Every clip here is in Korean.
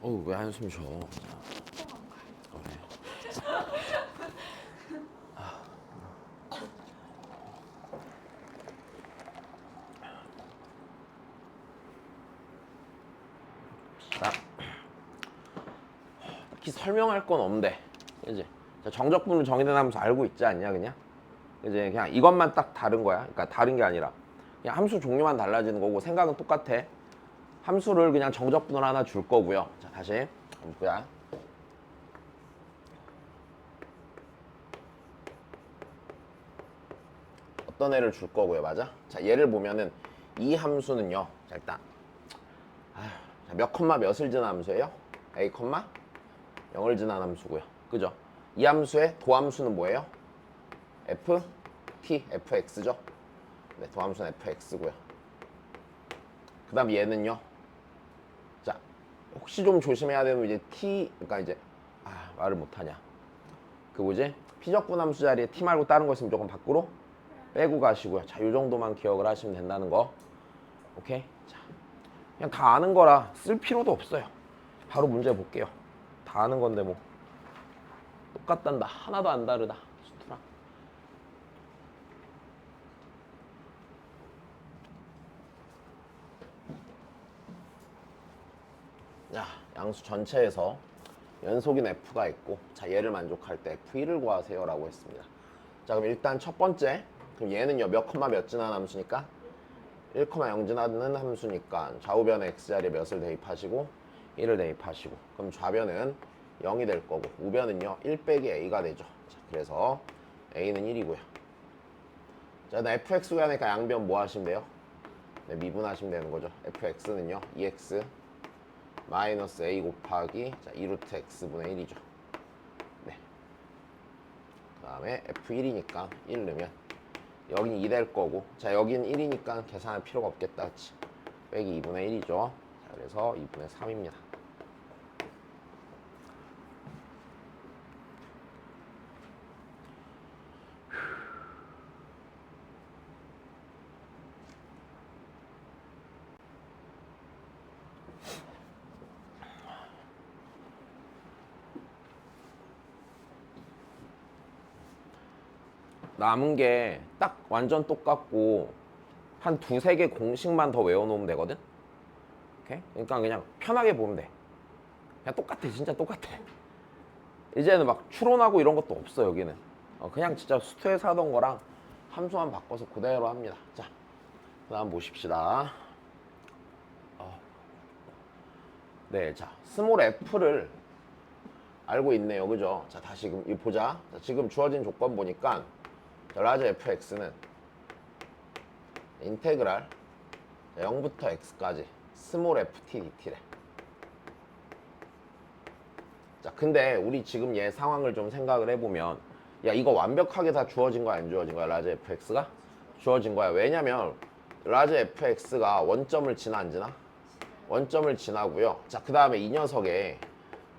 어우 왜 한숨 쉬어? 그래. 자, 딱히 설명할 건 없는데, 그지? 정적분은 정의된 함수 알고 있지 않냐 그냥? 이제 그냥 이것만 딱 다른 거야. 그러니까 다른 게 아니라 그냥 함수 종류만 달라지는 거고 생각은 똑같아. 함수를 그냥 정적분을 하나 줄 거고요. 자, 다시 보자. 어떤 애를 줄 거고요, 맞아? 자, 얘를 보면은 이 함수는요. 자, 일단 자, 몇 컴마 몇을 지난 함수예요? a 컴마 0을 지난 함수고요. 그죠? 이 함수의 도함수는 뭐예요? f, t, fx죠? 네, 도함수는 fx고요. 그 다음 얘는요. 자, 혹시 좀 조심해야 되는 이제 t, 그러니까 이제 말을 못하냐. 그 뭐지? 피적분함수 자리에 t 말고 다른 거 있으면 조금 밖으로 빼고 가시고요. 자, 요 정도만 기억을 하시면 된다는 거. 오케이? 자, 그냥 다 아는 거라 쓸 필요도 없어요. 바로 문제 볼게요. 다 아는 건데 뭐 똑같단다. 하나도 안 다르다. 수트랑. 자, 양수 전체에서 연속인 f가 있고, 자, 얘를 만족할 때 f1을 구하세요 라고 했습니다. 자, 그럼 일단 첫 번째, 그럼 얘는요 몇 컴마 몇 지난 함수니까 1,0 지나는 함수니까 좌우변의 x자리에 몇을 대입하시고 1을 대입하시고, 그럼 좌변은 0이 될 거고 우변은요 1 빼기 a가 되죠. 자, 그래서 a는 1이고요. 자, 일단 fx 구하니까 양변 뭐 하시면 돼요? 네, 미분하시면 되는 거죠. fx는요 2x 마이너스 a 곱하기 2루트 x분의 1이죠. 네. 그 다음에 f1이니까 1 넣으면 여긴 2 될 거고, 자, 여긴 1이니까 계산할 필요가 없겠다. 그치? 빼기 2분의 1이죠. 자, 그래서 2분의 3입니다. 남은 게 딱 완전 똑같고 한 두세 개 공식만 더 외워놓으면 되거든. 오케이? 그러니까 그냥 편하게 보면 돼. 그냥 똑같아. 진짜 똑같아. 이제는 막 추론하고 이런 것도 없어. 여기는 그냥 진짜 수투에서 하던 거랑 함수만 바꿔서 그대로 합니다. 자, 그 다음 보십시다. 네, 자, 스몰 f를 알고 있네요. 그죠? 자, 다시 이거 보자. 자, 지금 주어진 조건 보니까 라지 fx는 인테그랄 0부터 x까지 스몰 ft dt래. 자, 근데 우리 지금 얘 상황을 좀 생각을 해보면, 야, 이거 완벽하게 다 주어진 거야 안 주어진 거야? 라지 fx가 주어진 거야. 왜냐면 라지 fx가 원점을 지나 안 지나? 원점을 지나고요. 자, 그 다음에 이 녀석의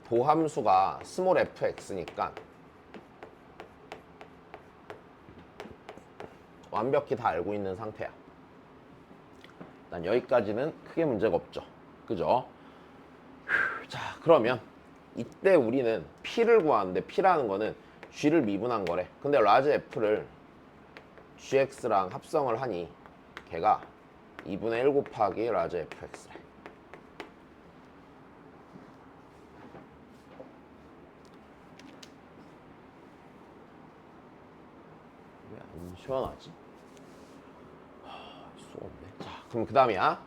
도함수가 스몰 fx니까 완벽히 다 알고 있는 상태야. 일단 여기까지는 크게 문제가 없죠. 그죠? 자, 그러면 이때 우리는 P를 구하는데, P라는 거는 G를 미분한 거래. 근데 라지 F를 GX랑 합성을 하니 걔가 2분의 1 곱하기 라지 FX래. 왜 안 시원하지? 수가 없네. 자, 그럼 그 다음이야.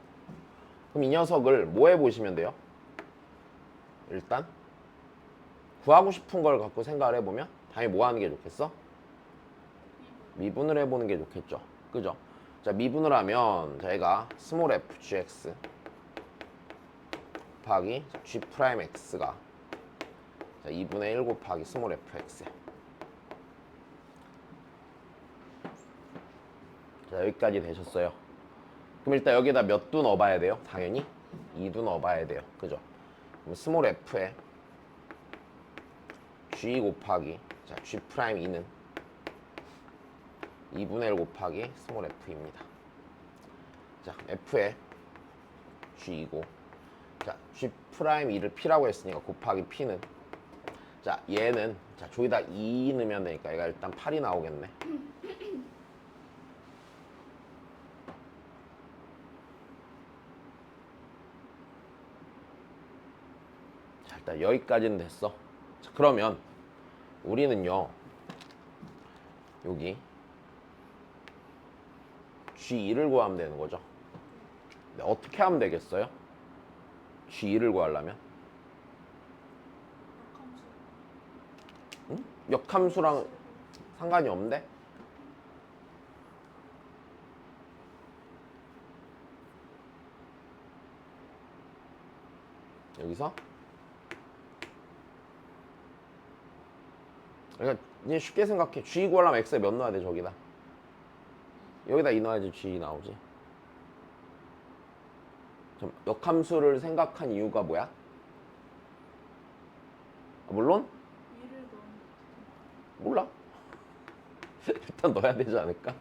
그럼 이 녀석을 뭐 해보시면 돼요? 일단 구하고 싶은 걸 갖고 생각을 해보면 당연히 뭐 하는 게 좋겠어? 미분을 해보는 게 좋겠죠. 그죠? 자, 미분을 하면 저희가 스몰 f gx 곱하기 g 프라임 x가 2분의 1 곱하기 스몰 fx. 자, 여기까지 되셨어요. 그럼 일단 여기다 몇 두 넣어봐야 돼요? 당연히 2두 넣어봐야 돼요. 그죠? 그럼 스몰 f에 g 곱하기 g 프라임 2는 2분의 1 곱하기 스몰 f입니다. 자, f에 g이고, 자, G 프라임 2를 P라고 했으니까 곱하기 P는 자, 얘는 자, 조이다 2 넣으면 되니까 얘가 일단 8이 나오겠네. 자, 일단 여기까지는 됐어. 자, 그러면 우리는요. 여기 G2를 구하면 되는 거죠. 근데 어떻게 하면 되겠어요? G2를 구하려면? 응? 역함수랑 상관이 없는데? 여기서 그러니까 그냥 쉽게 생각해. G 구하려면 X에 몇 넣어야 돼? 저기다 여기다 2 넣어야지 G 나오지. 역함수를 생각한 이유가 뭐야? 물론 몰라. 일단 넣어야 되지 않을까?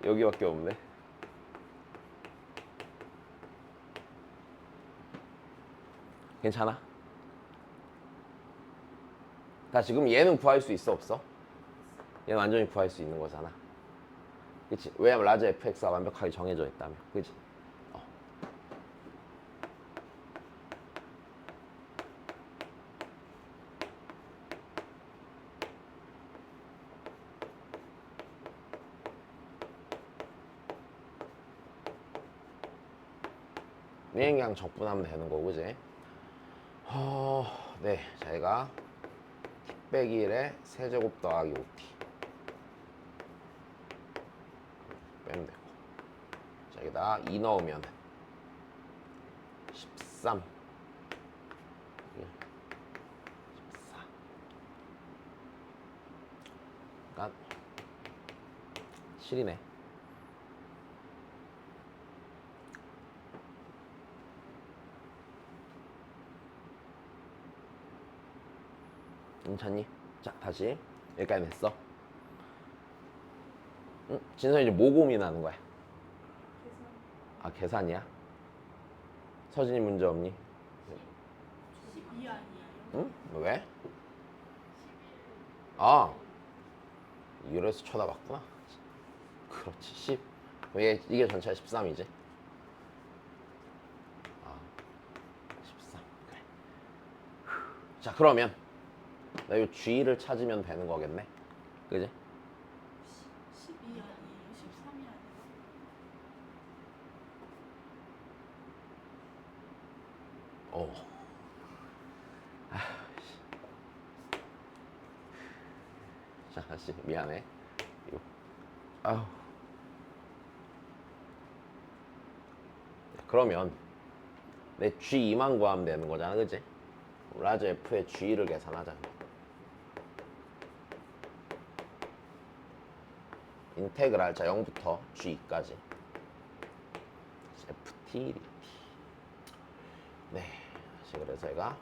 여기밖에 없네. 괜찮아? 나 지금 얘는 구할 수 있어 없어? 얘는 완전히 구할 수 있는 거잖아. 그치? 왜냐면 라지 fx가 완벽하게 정해져 있다며. 그치? 얘는 그냥 적분하면 되는 거고, 그지? 네. 자, 얘가 t 빼기 1에 세제곱 더하기 5t 빼면 되고. 자, 여기다 2 넣으면 13 14 그러니까 7이네. 괜찮니? 자, 다시 여기까지 됐어. 응? 진선이 이제 뭐 고민하는 거야? 아, 계산이야? 서진이 문제 없니? 12 아니에요? 응? 왜? 아, 이래서 쳐다봤구나. 그렇지, 10. 이게 전체가 13이지. 아, 13. 그래. 자, 그러면 나 이 G를 찾으면 되는 거겠네. 그지? 12 아니에요? 13이 아니에요? 자, 다시 미안해. 이거. 아우. 그러면 내 G2만 구하면 되는 거잖아, 그지? 라지 F의 G를 계산하자. 인테그랄, 자, 0부터 G2까지 FT, DT. 네, 다시 그래서 얘가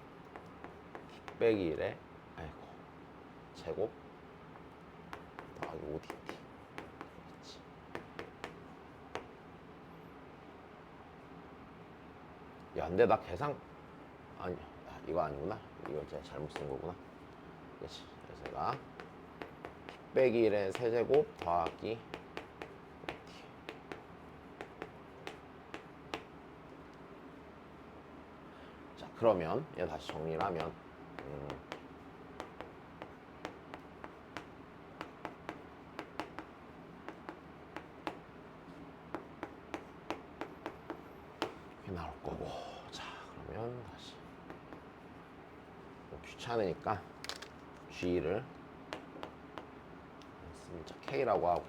T 빼기 1에 아이고 제곱 더하기 5DT. 그렇지. 야, 근데 나 계산 아니, 이거 아니구나. 이거 제가 잘못 쓴 거구나. 그렇지. 그래서 얘가 T 빼기 1에 세제곱 더하기 그러면 얘 다시 정리를 하면 이렇게 나올 거고. 자, 그러면 다시 귀찮으니까 G를 진짜 K라고 하고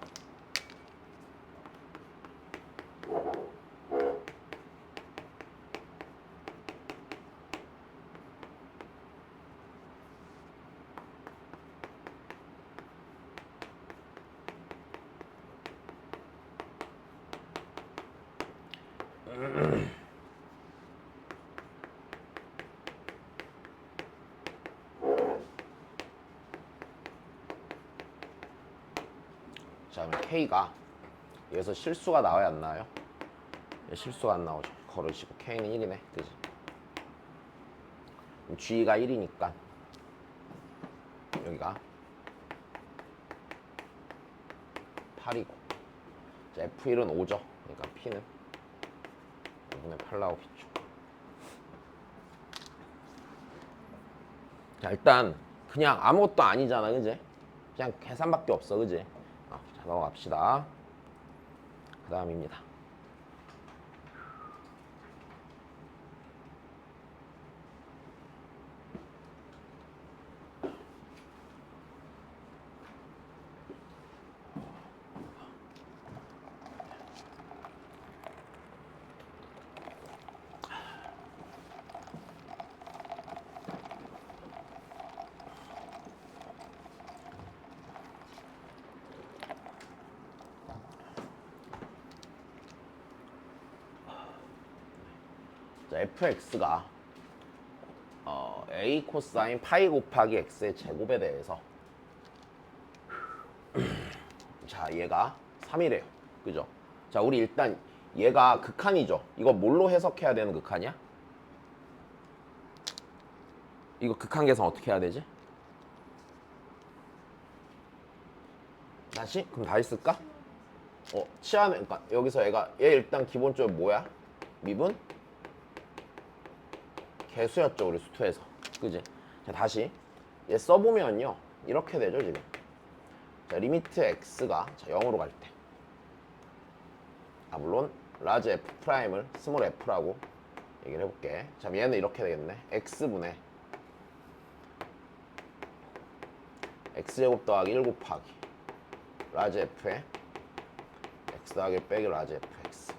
자, 그럼 K가 여기서 실수가 나와야 안 나와요? 실수가 안 나오죠. 걸으시고 K는 1이네. 그지? G가 1이니까 여기가 8이고 자, F1은 5죠. 그러니까 P는 5분의 8 나오겠죠. 자, 일단 그냥 아무것도 아니잖아. 그지? 그냥 계산밖에 없어. 그지? 자, 넘어갑시다. 그 다음입니다. 자, fx가 a 코사인 파이 곱하기 x의 제곱에 대해서 자, 얘가 3이래요. 그죠? 자, 우리 일단 얘가 극한이죠. 이거 뭘로 해석해야 되는 극한이야? 이거 극한 계산 어떻게 해야 되지? 다시? 그럼 다시 쓸까? 치환, 그러니까 여기서 얘 일단 기본적으로 뭐야? 미분? 개수였죠, 우리 수투에서. 그지? 자, 다시 얘 써보면요 이렇게 되죠, 지금. 자, 리미트 x가 자, 0으로 갈 때. 물론 라지 f 프라임을 스몰 f라고 얘기를 해볼게. 자, 얘는 이렇게 되겠네. x분의 x제곱 더하기 1 곱하기 라지 f에 x 더하기 1 빼기 라지 fx.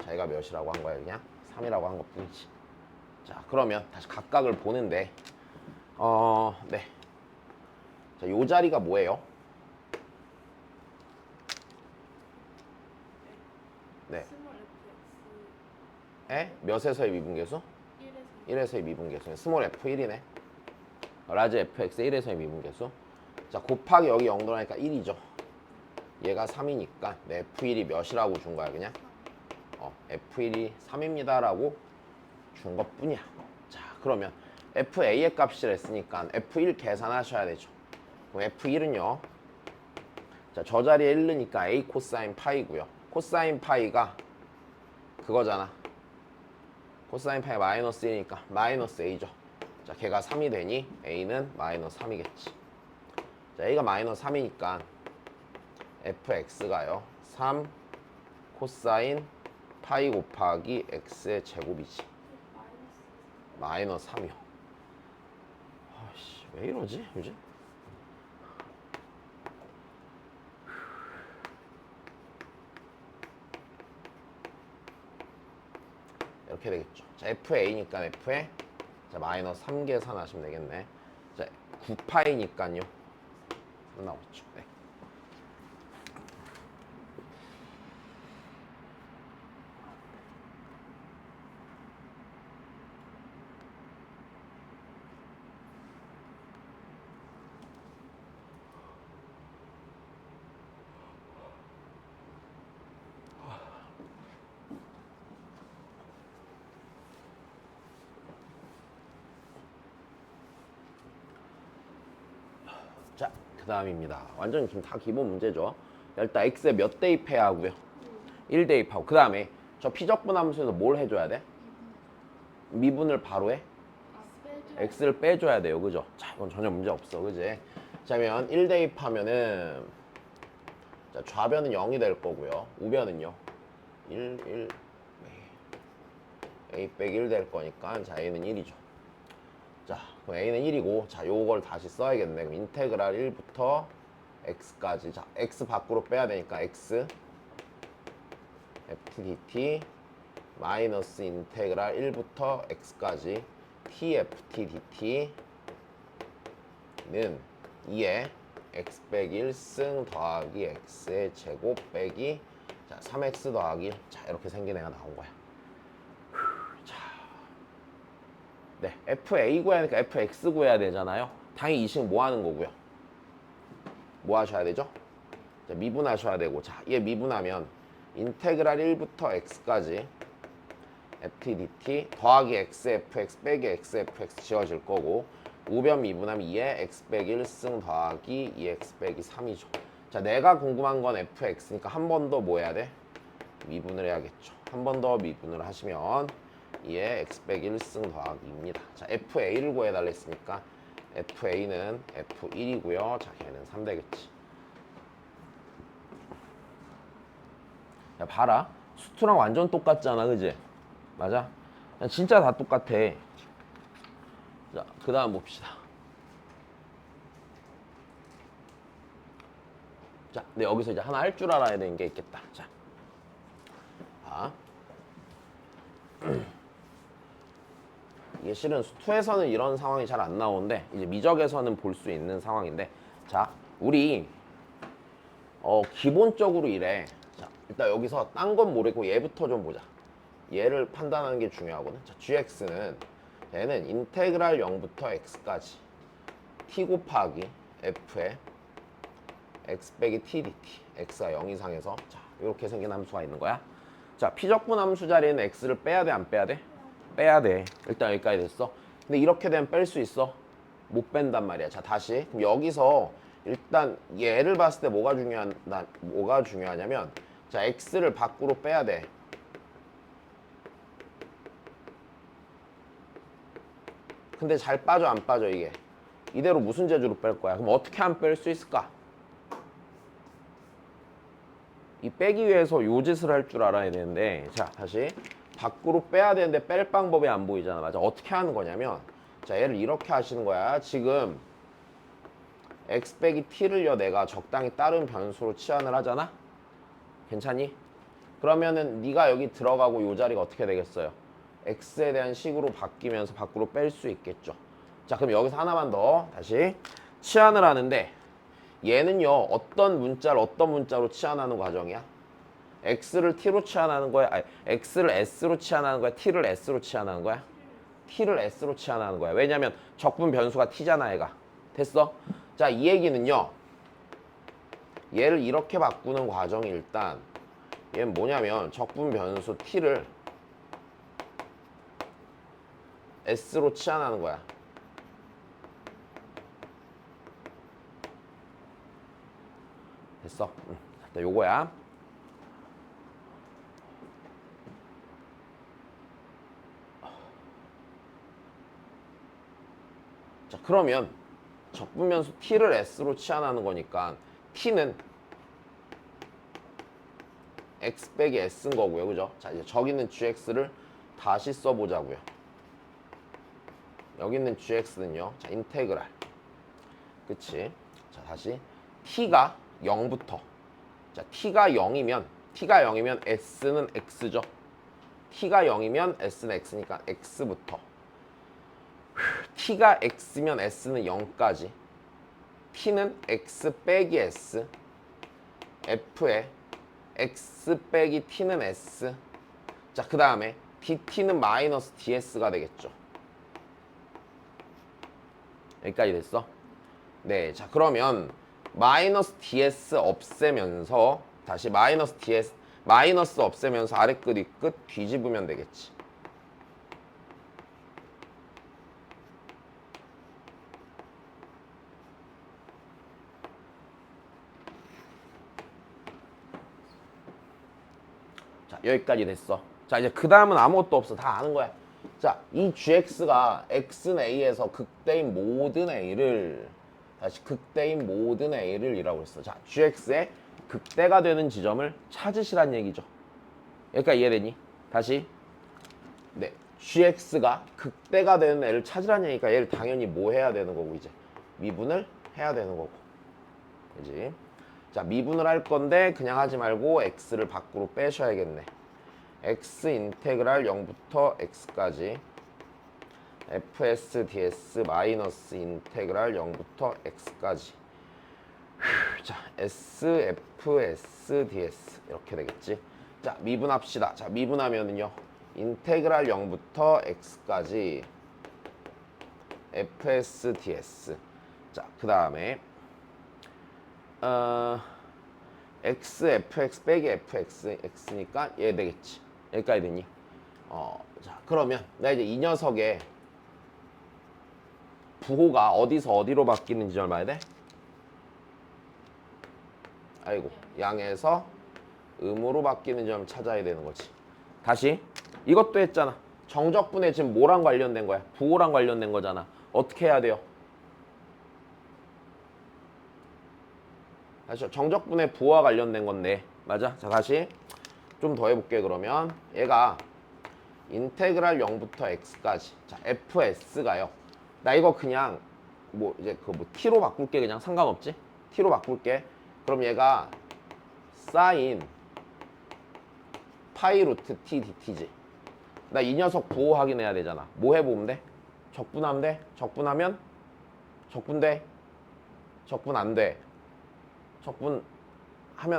자, 얘가 몇이라고 한 거야? 그냥 3이라고 한 것뿐이지. 자, 그러면 다시 각각을 보는데 네. 자, 요 자리가 뭐예요? 네. 스몰 fx 에? 몇에서의 미분계수? 1에서 1에서의 미분계수. 스몰 f1이네. 라지 fx 1에서의 미분계수. 자, 곱하기 여기 0 들어가니까 1이죠. 얘가 3이니까 네, f1이 몇이라고 준 거야, 그냥? f1이 3입니다 라고 준 것 뿐이야. 자, 그러면 fa의 값이라 했으니까 f1 계산하셔야 되죠. 그럼 f1은요. 자, 저 자리에 1 넣으니까 a 코사인 파이고요. 코사인 파이가 그거잖아. 코사인 파이 마이너스 1이니까 마이너스 a죠. 자, 걔가 3이 되니 a는 마이너스 3이겠지. 자, a가 마이너스 3이니까 fx가요 3 코사인 파이 곱하기 x의 제곱이지. 마이너스 3이요. 아씨, 왜 이러지 요즘? 이렇게 되겠죠. 자, fa니까 f에 자, 마이너스 3 계산하시면 되겠네. 자, 9파이니까요. 나오겠죠. 네. 자, 그 다음입니다. 완전 지금 다 기본 문제죠. 일단 x에 몇 대입해야 하고요? 1 대입하고. 그 다음에 저 피적분 함수에서 뭘 해줘야 돼? 미분을 바로 해? x를 빼줘야 돼요. 그죠? 자, 이건 전혀 문제 없어. 그지? 자면 1 대입하면은 자, 좌변은 0이 될 거고요. 우변은요. 1 a 빼기 1 될 거니까 자, a는 1이죠. 자, 그럼 a는 1이고 자, 요걸 다시 써야겠네. 그럼 인테그랄 1부터 x까지. 자, x 밖으로 빼야 되니까 x f dt 마이너스 인테그랄 1부터 x까지 t f t dt는 2에 x 빼기 1승 더하기 x의 제곱 빼기 자, 3x 더하기 1. 자, 이렇게 생긴 애가 나온 거야. 자, 네, fa 구해야 하니까 fx 구해야 되잖아요. 당연히 이 식은 뭐 하는 거고요? 뭐 하셔야 되죠? 자, 미분하셔야 되고 자, 얘 미분하면 인테그랄 1부터 x까지 ft dt 더하기 xfx 빼기 xfx 지워질 거고 우변 미분하면 2에 x 빼기 1승 더하기 2x 빼기 3이죠. 자, 내가 궁금한 건 fx니까 한 번 더 뭐 해야 돼? 미분을 해야겠죠. 한 번 더 미분을 하시면 2에 x 빼기 1승 더하기입니다. 자, fa를 구해달라 했으니까 fa는 f1이고요. 자, 걔는 3 되겠지. 야, 봐라. 수투랑 완전 똑같잖아, 그지? 맞아? 진짜 다 똑같아. 자, 그 다음 봅시다. 자, 근데 여기서 이제 하나 할 줄 알아야 되는 게 있겠다. 자, 이게 실은 수투에서는 이런 상황이 잘 안 나오는데 이제 미적에서는 볼 수 있는 상황인데, 자, 우리 기본적으로 이래. 자, 일단 여기서 딴 건 모르고 얘부터 좀 보자. 얘를 판단하는 게 중요하거든. 자, gx는 얘는 인테그랄 0부터 x까지 t 곱하기 f에 x 빼기 t dt x가 0 이상에서 자, 이렇게 생긴 함수가 있는 거야. 자, 피적분 함수 자리에는 x를 빼야 돼, 안 빼야 돼? 빼야 돼. 일단 여기까지 됐어. 근데 이렇게 되면 뺄 수 있어? 못 뺀단 말이야. 자, 다시. 그럼 여기서 일단 얘를 봤을 때 뭐가 중요하냐면, 자, x를 밖으로 빼야 돼. 근데 잘 빠져, 안 빠져, 이게? 이대로 무슨 재주로 뺄 거야? 그럼 어떻게 하면 뺄 수 있을까? 이 빼기 위해서 요 짓을 할 줄 알아야 되는데, 자, 다시. 밖으로 빼야 되는데 뺄 방법이 안 보이잖아. 맞아. 어떻게 하는 거냐면, 자, 얘를 이렇게 하시는 거야. 지금 x 빼기 t를요, 내가 적당히 다른 변수로 치환을 하잖아? 괜찮니? 그러면은 네가 여기 들어가고 요 자리가 어떻게 되겠어요? x에 대한 식으로 바뀌면서 밖으로 뺄 수 있겠죠. 자, 그럼 여기서 하나만 더 다시 치환을 하는데, 얘는요, 어떤 문자로 치환하는 과정이야? x를 t로 치환하는 거야? 아니, x를 s로 치환하는 거야? t를 s로 치환하는 거야? t를 s로 치환하는 거야. 왜냐면 적분 변수가 t잖아, 얘가. 됐어? 자, 이 얘기는요, 얘를 이렇게 바꾸는 과정이 일단 얘는 뭐냐면 적분 변수 t를 s로 치환하는 거야. 됐어? 자, 요거야. 자, 그러면 적분 변수 t를 s로 치환하는 거니까 t는 x 빼기 s인 거고요. 그죠? 자, 이제 저기 있는 gx를 다시 써보자고요. 여기 있는 gx는요. 자, 인테그랄. 그치? 자, 다시 t가 0부터. 자, t가 0이면 s는 x죠. t가 0이면 s는 x니까 x부터. t가 x면 s는 0까지. t는 x 빼기 s. f에 x 빼기 t는 s. 자, 그 다음에 dt는 마이너스 ds가 되겠죠. 여기까지 됐어? 네, 자, 그러면 마이너스 ds 없애면서 다시 마이너스 없애면서 아래 끝 윗끝 뒤집으면 되겠지. 자, 여기까지 됐어. 자, 이제 그 다음은 아무것도 없어. 다 아는 거야. 자, 이 gx가 x는 a에서 극대인 모든 a를 다시 극대인 모든 a를 이라고 했어. 자, gx의 극대가 되는 지점을 찾으시란 얘기죠. 여기까지 이해되니? 다시. 네, gx가 극대가 되는 애를 찾으란 얘기니까 얘를 당연히 뭐 해야 되는 거고, 이제 미분을 해야 되는 거고. 그지? 자, 미분을 할 건데 그냥 하지 말고 x를 밖으로 빼셔야겠네. x 인테그랄 0부터 x까지 fs ds 마이너스 인테그랄 0부터 x까지. 자, sfs ds 이렇게 되겠지. 자, 미분합시다. 자, 미분하면은요, 인테그랄 0부터 x까지 fs ds. 자, 그 다음에 x fx 빼기 fx x니까 얘 되겠지. 여기까지 되니? 자 그러면 나 이제 이 녀석의 부호가 어디서 어디로 바뀌는지 좀 봐야 돼? 아이고 양에서 음으로 바뀌는 점 찾아야 되는 거지. 다시 이것도 했잖아. 정적분에 지금 뭐랑 관련된 거야? 부호랑 관련된 거잖아. 어떻게 해야 돼요? 다시 정적분의 부호와 관련된 건데 맞아? 자 다시 좀 더 해볼게. 그러면 얘가 인테그랄 0부터 x까지 자 fs가요. 나 이거 그냥 뭐 이제 그 뭐 t로 바꿀게. 그냥 상관없지? t로 바꿀게. 그럼 얘가 사인 파이 루트 t dt지. 나 이 녀석 부호 확인해야 되잖아. 뭐 해보면 돼? 적분하면 돼? 적분하면? 적분돼? 적분 안 돼. 적분하면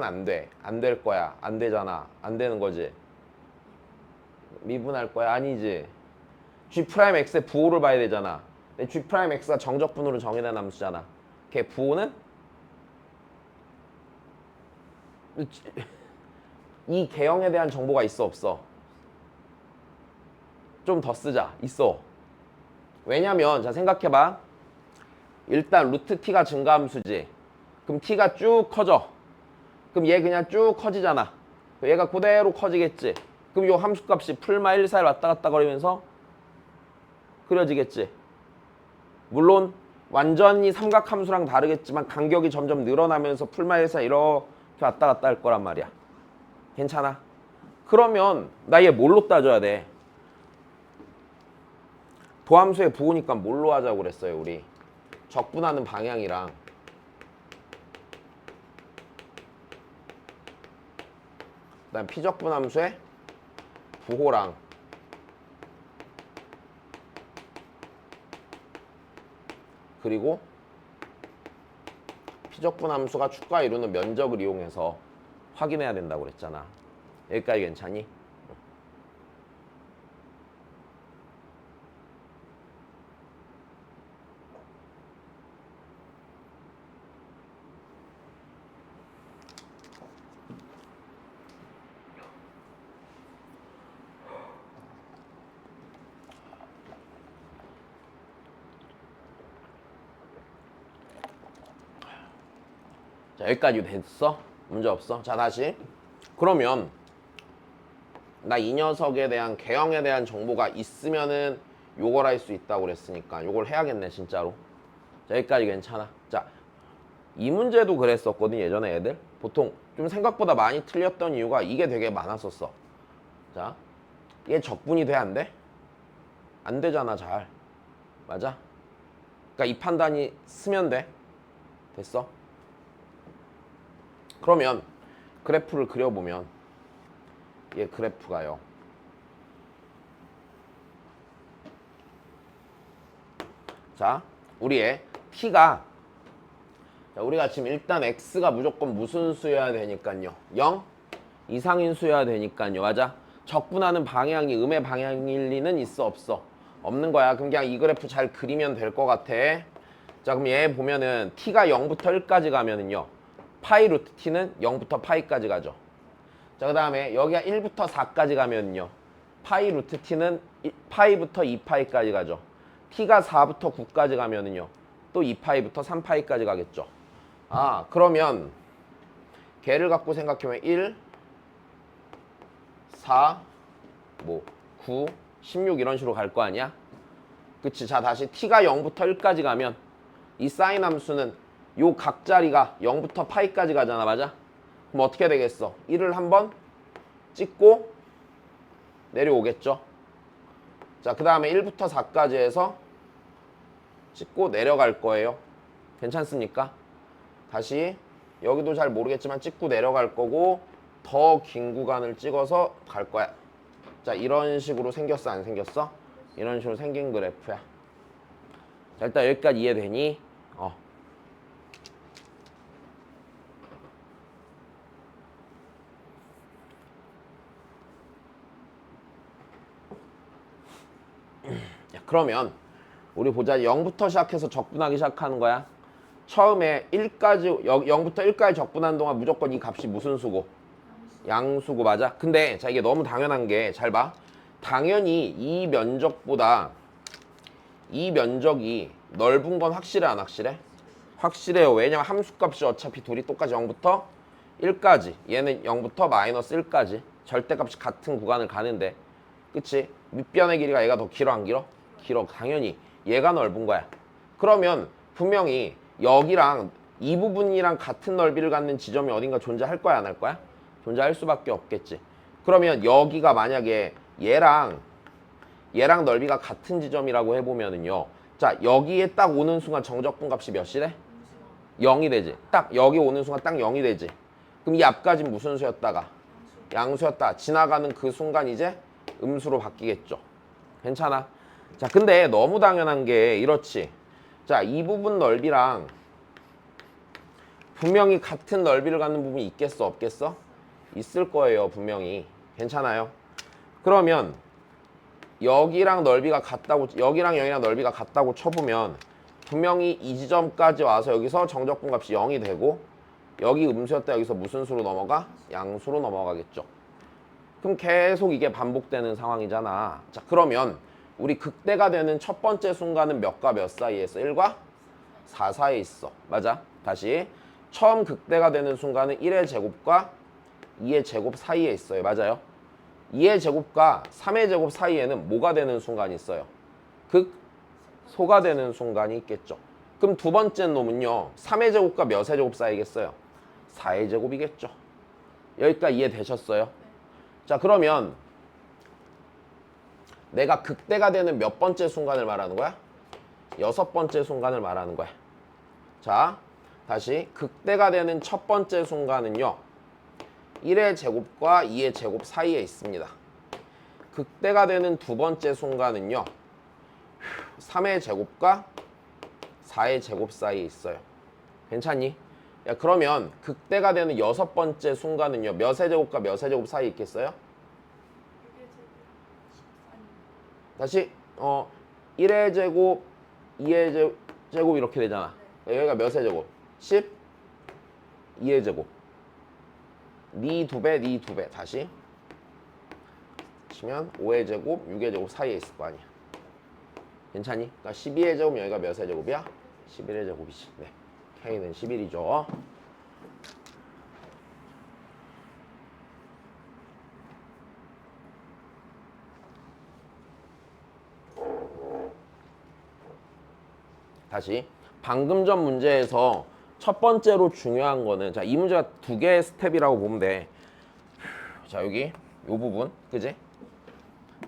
안 돼. 안 될 거야. 안 되잖아. 안 되는 거지. 미분할 거야? 아니지. G'X의 부호를 봐야 되잖아. 근데 G'X가 정적분으로 정의된 함수잖아. 걔 부호는? 이 개형에 대한 정보가 있어 없어? 좀 더 쓰자. 있어. 왜냐면 자 생각해봐. 일단 루트 t가 증가함수지. 그럼 t가 쭉 커져. 그럼 얘 그냥 쭉 커지잖아. 얘가 그대로 커지겠지. 그럼 요 함수값이 풀마 1, 4를 왔다 갔다 거리면서 그려지겠지. 물론 완전히 삼각함수랑 다르겠지만 간격이 점점 늘어나면서 풀마 1, 4 이렇게 왔다 갔다 할 거란 말이야. 괜찮아? 그러면 나 얘 뭘로 따져야 돼? 도함수의 부호니까 뭘로 하자고 그랬어요 우리? 적분하는 방향이랑 그다음 피적분 함수의 부호랑 그리고 피적분 함수가 축과 이루는 면적을 이용해서 확인해야 된다고 그랬잖아. 여기까지 괜찮니? 자 여기까지 됐어? 문제 없어? 자 다시 그러면 나 이 녀석에 대한 개형에 대한 정보가 있으면은 요걸 할 수 있다고 그랬으니까 요걸 해야겠네 진짜로. 자 여기까지 괜찮아. 자 이 문제도 그랬었거든 예전에 애들. 보통 좀 생각보다 많이 틀렸던 이유가 이게 되게 많았었어. 자 얘 적분이 돼 안 돼? 안 되잖아 잘. 맞아? 그러니까 이 판단이 쓰면 돼. 됐어? 그러면 그래프를 그려보면 얘 그래프가요. 자, 우리의 t가 자, 우리가 지금 일단 x가 무조건 무슨 수여야 되니까요. 0 이상인 수여야 되니까요. 맞아? 적분하는 방향이 음의 방향일 리는 있어 없어? 없는 거야. 그럼 그냥 이 그래프 잘 그리면 될 것 같아. 자, 그럼 얘 보면은 t가 0부터 1까지 가면은요. 파이 루트 t는 0부터 파이까지 가죠. 자, 그 다음에 여기가 1부터 4까지 가면요. 파이 루트 t는 파이부터 2파이까지 가죠. t가 4부터 9까지 가면은요. 또 2파이부터 3파이까지 가겠죠. 아, 그러면 걔를 갖고 생각해보면 1, 4, 뭐 9, 16 이런 식으로 갈 거 아니야? 그치? 자, 다시 t가 0부터 1까지 가면 이 사인 함수는 요 각자리가 0부터 파이까지 가잖아. 맞아? 그럼 어떻게 되겠어? 1을 한번 찍고 내려오겠죠. 자, 그 다음에 1부터 4까지 해서 찍고 내려갈 거예요. 괜찮습니까? 다시 여기도 잘 모르겠지만 찍고 내려갈 거고 더 긴 구간을 찍어서 갈 거야. 자, 이런 식으로 생겼어 안 생겼어? 이런 식으로 생긴 그래프야. 자, 일단 여기까지 이해되니? 그러면 우리 보자. 0부터 시작해서 적분하기 시작하는 거야. 처음에 1까지 0부터 1까지 적분하는 동안 무조건 이 값이 무슨 수고? 양수고. 맞아? 근데 자 이게 너무 당연한 게 잘 봐. 당연히 이 면적보다 이 면적이 넓은 건 확실해 안 확실해? 확실해요. 왜냐면 함수값이 어차피 둘이 똑같이 0부터 1까지 얘는 0부터 마이너스 1까지 절대값이 같은 구간을 가는데 그치? 밑변의 길이가 얘가 더 길어 안 길어? 길어. 당연히 얘가 넓은 거야. 그러면 분명히 여기랑 이 부분이랑 같은 넓이를 갖는 지점이 어딘가 존재할 거야 안 할 거야? 존재할 수밖에 없겠지. 그러면 여기가 만약에 얘랑 넓이가 같은 지점이라고 해보면은요. 자 여기에 딱 오는 순간 정적분 값이 몇이래? 0이 되지. 딱 여기 오는 순간 딱 0이 되지. 그럼 이 앞까지는 무슨 수였다가? 양수였다. 지나가는 그 순간 이제 음수로 바뀌겠죠. 괜찮아? 자 근데 너무 당연한 게 이렇지. 자 이 부분 넓이랑 분명히 같은 넓이를 갖는 부분이 있겠어 없겠어? 있을 거예요 분명히. 괜찮아요? 그러면 여기랑 넓이가 같다고 여기랑 여기랑 넓이가 같다고 쳐보면 분명히 이 지점까지 와서 여기서 정적분 값이 0이 되고 여기 음수였다 여기서 무슨 수로 넘어가? 양수로 넘어가겠죠. 그럼 계속 이게 반복되는 상황이잖아. 자 그러면 우리 극대가 되는 첫 번째 순간은 몇과 몇 사이에 있어? 1과 4 사이에 있어. 맞아? 다시 처음 극대가 되는 순간은 1의 제곱과 2의 제곱 사이에 있어요. 맞아요? 2의 제곱과 3의 제곱 사이에는 뭐가 되는 순간이 있어요? 극소가 되는 순간이 있겠죠. 그럼 두 번째 놈은요. 3의 제곱과 몇의 제곱 사이겠어요? 4의 제곱이겠죠. 여기까지 이해되셨어요? 자 그러면 내가 극대가 되는 몇 번째 순간을 말하는 거야? 6번째 순간을 말하는 거야. 자 다시 극대가 되는 첫 번째 순간은요. 1의 제곱과 2의 제곱 사이에 있습니다. 극대가 되는 두 번째 순간은요. 3의 제곱과 4의 제곱 사이에 있어요. 괜찮니? 야 그러면 극대가 되는 6번째 순간은요. 몇의 제곱과 몇의 제곱 사이에 있겠어요? 다시 1의 제곱, 2의 제곱 이렇게 되잖아. 여기가 몇의 제곱? 10, 2의 제곱. 니 2배, 니 2배. 다시 치면 5의 제곱, 6의 제곱 사이에 있을 거 아니야. 괜찮니? 그러니까 12의 제곱 여기가 몇의 제곱이야? 11의 제곱이지. 네. K는 11이죠. 다시 방금 전 문제에서 첫 번째로 중요한 거는 자 이 문제가 두 개의 스텝이라고 보면 돼. 자 여기 이 부분 그지?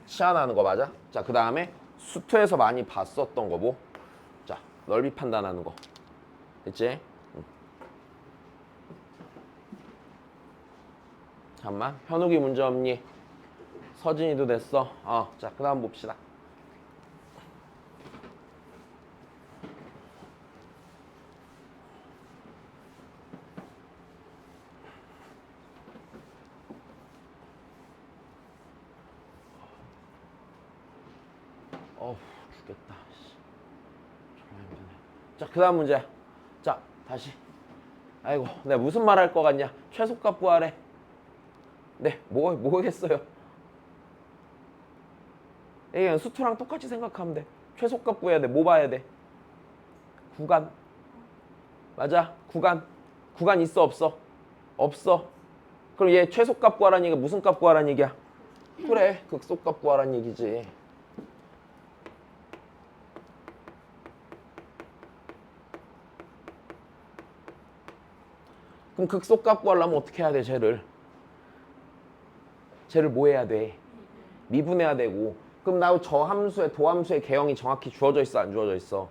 치환하는 거 맞아? 자 그 다음에 수투에서 많이 봤었던 거고 자 넓이 판단하는 거 됐지? 잠깐만 현욱이 문제 없니? 서진이도 됐어. 자 그 다음 봅시다. 죽겠다. 졸라 힘드네. 자, 그 다음 문제. 자, 다시. 아이고, 내가 무슨 말 할 거 같냐? 최소값 구하래. 네, 뭐겠어요? 이게 그냥 수투랑 똑같이 생각하면 돼. 최소값 구해야 돼. 뭐 봐야 돼? 구간. 맞아, 구간. 구간 있어, 없어? 없어. 그럼 얘 최소값 구하라는 얘기가 무슨 값 구하라는 얘기야? 그래, 극소값 구하라는 얘기지. 그럼 극소값 구하려면 어떻게 해야 돼, 쟤를 뭐 해야 돼? 미분해야 되고. 그럼 나 저 함수의 도함수의 개형이 정확히 주어져 있어, 안 주어져 있어?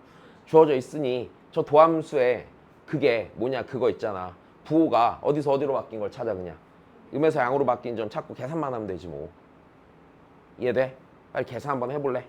주어져 있으니 저 도함수에 그게 뭐냐 그거 있잖아. 부호가 어디서 어디로 바뀐 걸 찾아 그냥. 음에서 양으로 바뀐 점 찾고 계산만 하면 되지 뭐. 이해돼? 빨리 계산 한번 해볼래?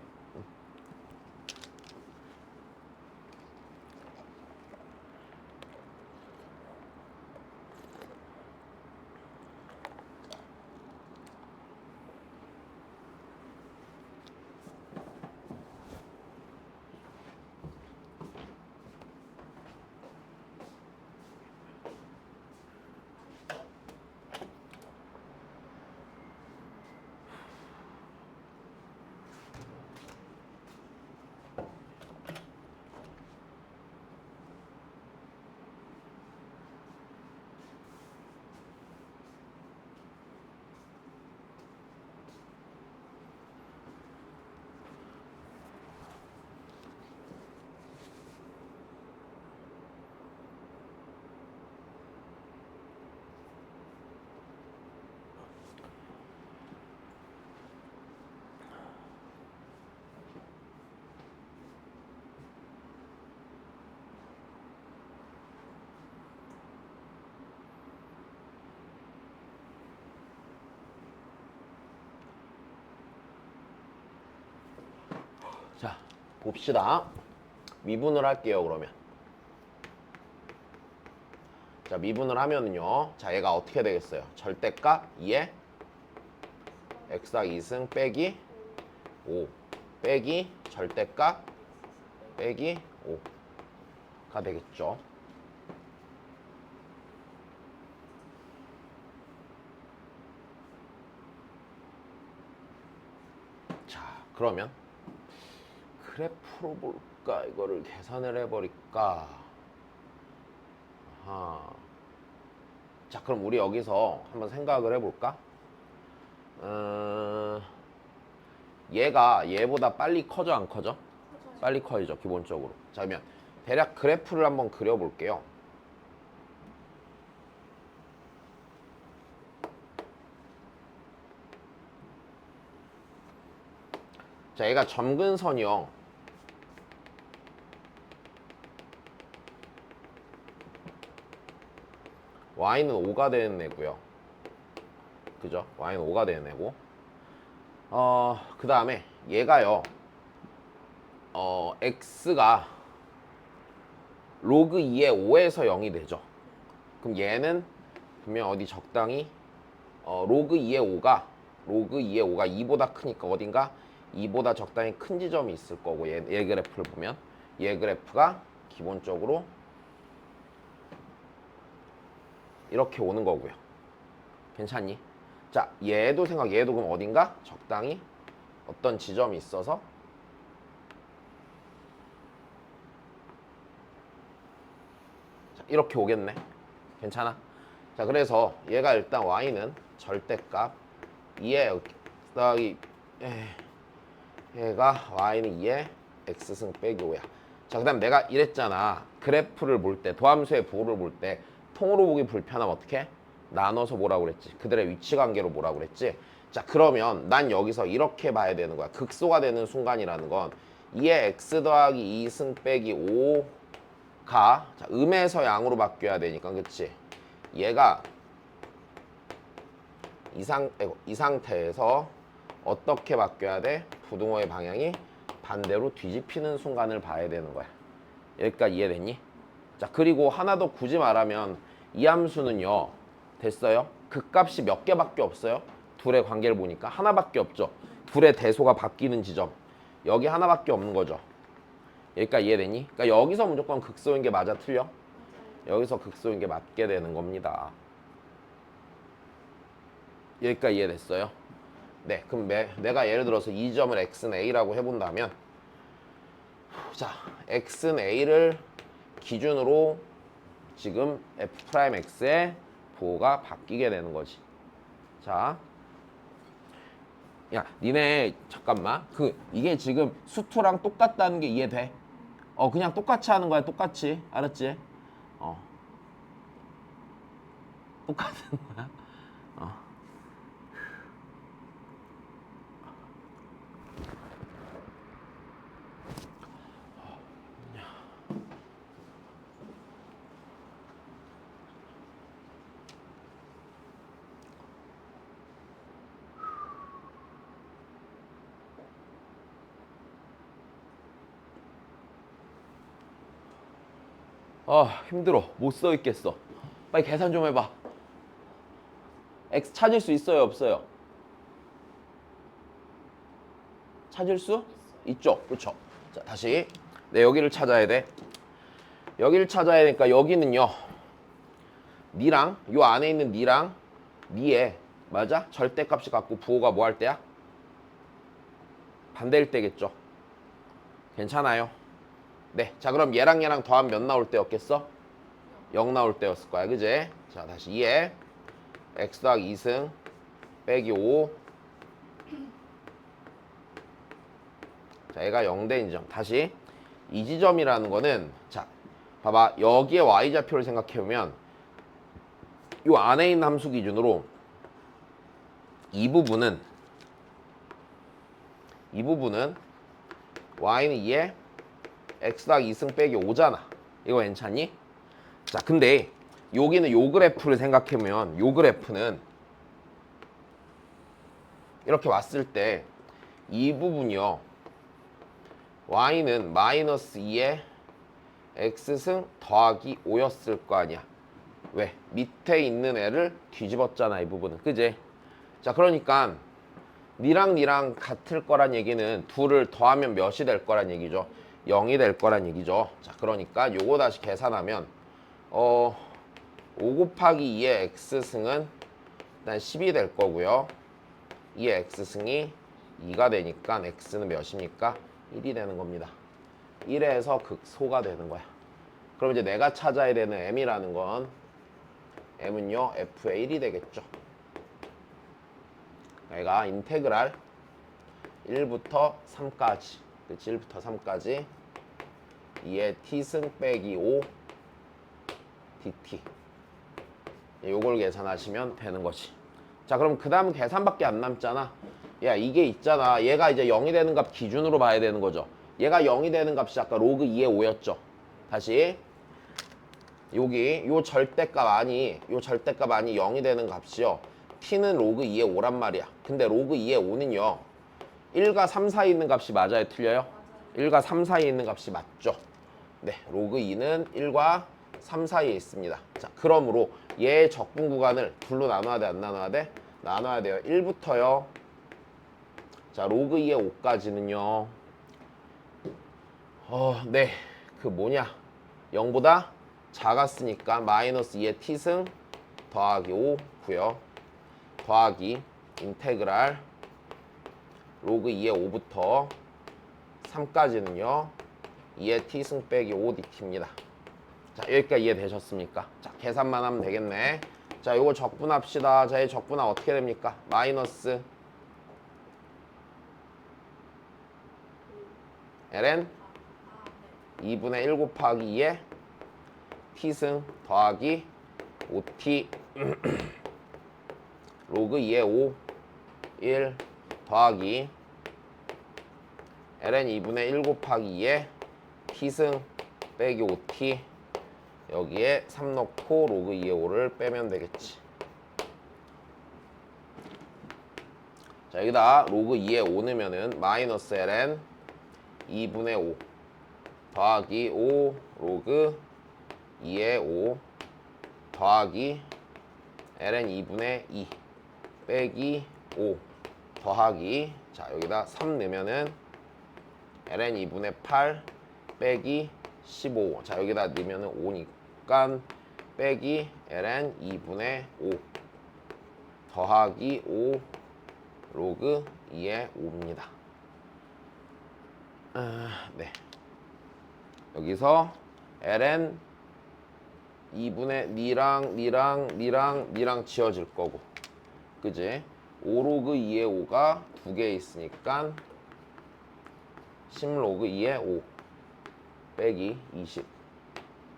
자, 봅시다. 미분을 할게요, 그러면. 자, 미분을 하면은요. 자, 얘가 어떻게 되겠어요? 절대값 2에 x당 2승 빼기 5 빼기 절대값 빼기 5가 되겠죠. 자, 그러면 그래프로 볼까? 이거를 계산을 해버릴까? 아하. 자, 그럼 우리 여기서 한번 생각을 해볼까? 얘가 얘보다 빨리 커져 안 커져? 빨리 커지죠, 기본적으로. 자, 그러면 대략 그래프를 한번 그려볼게요. 자, 얘가 점근선이요. y는 5가 되는 애고요. 그죠? y는 5가 되는 애고. 그 다음에 얘가요. x가 로그 2의 5에서 0이 되죠. 그럼 얘는 분명 어디 적당히 로그 2의 5가 2보다 크니까 어딘가 2보다 적당히 큰 지점이 있을 거고 얘 그래프를 보면 얘 그래프가 기본적으로 이렇게 오는 거고요. 괜찮니? 자, 얘도 그럼 어딘가 적당히 어떤 지점이 있어서 자, 이렇게 오겠네. 괜찮아? 자, 그래서 얘가 일단 y는 절대값 2에 더하기 얘가 y는 2에 x승 빼기 5야. 자, 그 다음 내가 이랬잖아. 그래프를 볼 때, 도함수의 부호를 볼 때 통으로 보기 불편하면 어떻게? 나눠서 뭐라고 그랬지? 그들의 위치관계로 뭐라고 그랬지? 자, 그러면 난 여기서 이렇게 봐야 되는 거야. 극소가 되는 순간이라는 건 2에 x 더하기 2승 빼기 5가 자, 음에서 양으로 바뀌어야 되니까, 그치? 얘가 이 상태에서 어떻게 바뀌어야 돼? 부등호의 방향이 반대로 뒤집히는 순간을 봐야 되는 거야. 여기까지 이해됐니? 자, 그리고 하나 더 굳이 말하면 이 함수는요. 됐어요? 극값이 몇 개밖에 없어요? 둘의 관계를 보니까 하나밖에 없죠. 둘의 대소가 바뀌는 지점. 여기 하나밖에 없는 거죠. 여기까지 이해됐니? 그러니까 여기서 무조건 극소인 게 맞아, 틀려? 여기서 극소인 게 맞게 되는 겁니다. 여기까지 이해됐어요? 네, 그럼 내가 예를 들어서 이 점을 x는 a라고 해본다면 자, x는 a를 기준으로 지금 f'x의 부호가 바뀌게 되는 거지. 자, 야, 니네 잠깐만. 이게 지금 수투랑 똑같다는 게 이해돼? 그냥 똑같이 하는 거야, 똑같이. 알았지? 똑같은 거야. 힘들어. 못 써 있겠어. 빨리 계산 좀 해봐. x 찾을 수 있어요, 없어요? 찾을 수 있죠? 그렇죠? 자, 다시. 네, 여기를 찾아야 돼. 여기를 찾아야 되니까 여기는요. 니랑 요 안에 있는 니랑 니의 맞아? 절대값이 같고 부호가 뭐 할 때야? 반대일 때겠죠? 괜찮아요? 네, 자 그럼 얘랑 더하면 몇 나올 때였겠어? 0 나올 때였을 거야, 그지? 자, 다시 2에 x 더하기 2승 빼기 5. 자, 얘가 0대인 지점. 다시 이 지점이라는 거는 자, 봐봐. 여기에 y좌표를 생각해보면 요 안에 있는 함수 기준으로 이 부분은 y는 2에 x 더하기 2승 빼기 5잖아. 이거 괜찮니? 자, 근데 여기는 요 그래프를 생각해보면 요 그래프는 이렇게 왔을 때 이 부분이요. y는 마이너스 2에 x승 더하기 5였을 거 아니야. 왜? 밑에 있는 애를 뒤집었잖아, 이 부분은. 그지? 자, 그러니까 니랑 같을 거란 얘기는 둘을 더하면 몇이 될 거란 얘기죠. 0이 될 거란 얘기죠. 자, 그러니까 요거 다시 계산하면 5 곱하기 2의 x승은 일단 10이 될 거고요. 2의 x승이 2가 되니까 x는 몇입니까? 1이 되는 겁니다. 1에서 극소가 되는 거야. 그럼 이제 내가 찾아야 되는 m이라는 건 m은요 f의 1이 되겠죠. 얘가 인테그랄 1부터 3까지, 그치? 1부터 3까지 2의 t승 빼기 5 dt, 요걸 계산하시면 되는 거지. 자, 그럼 그 다음 계산밖에 안 남잖아. 야, 이게 있잖아. 얘가 이제 0이 되는 값 기준으로 봐야 되는 거죠. 얘가 0이 되는 값이 아까 로그 2의 5였죠. 다시 여기 요 절대값 아니 0이 되는 값이요. t는 로그 2의 5란 말이야. 근데 로그 2의 5는요 1과 3 사이에 있는 값이 맞아요? 틀려요? 1과 3 사이에 있는 값이 맞죠. 네, 로그 2는 1과 3 사이에 있습니다. 자, 그러므로 얘의 적분 구간을 둘로 나눠야 돼, 안 나눠야 돼? 나눠야 돼요. 1부터요. 자, 로그 2의 5까지는요. 네. 그 뭐냐? 0보다 작았으니까 마이너스 2의 t승 더하기 5고요. 더하기 인테그랄 로그 2의 5부터 3까지는요. 2의 t승 빼기 5dt입니다. 자, 여기까지 이해되셨습니까? 자, 계산만 하면 되겠네. 자, 요거 적분합시다. 자, 이 적분하 어떻게 됩니까? 마이너스 ln 2분의 1 곱하기 2의 t승 더하기 5t 로그 2의 5 1 더하기 ln 2분의 1 곱하기 2의 t승 빼기 5t, 여기에 3 넣고 로그 2의 5를 빼면 되겠지. 자, 여기다 로그 2의 5 넣으면은 마이너스 ln 2분의 5 더하기 5 로그 2의 5 더하기 ln 2분의 2 빼기 5 더하기, 자, 여기다 3 넣으면은 ln 2분의 8 빼기 15. 자, 여기다 넣으면은 5니까 빼기 ln 2분의 5 더하기 5 로그 2의 5입니다. 네. 여기서 ln 2분의 니랑 지워질 거고, 그지? 5 로그 2의 5가 두 개 있으니까 10 로그 2의 5 빼기 20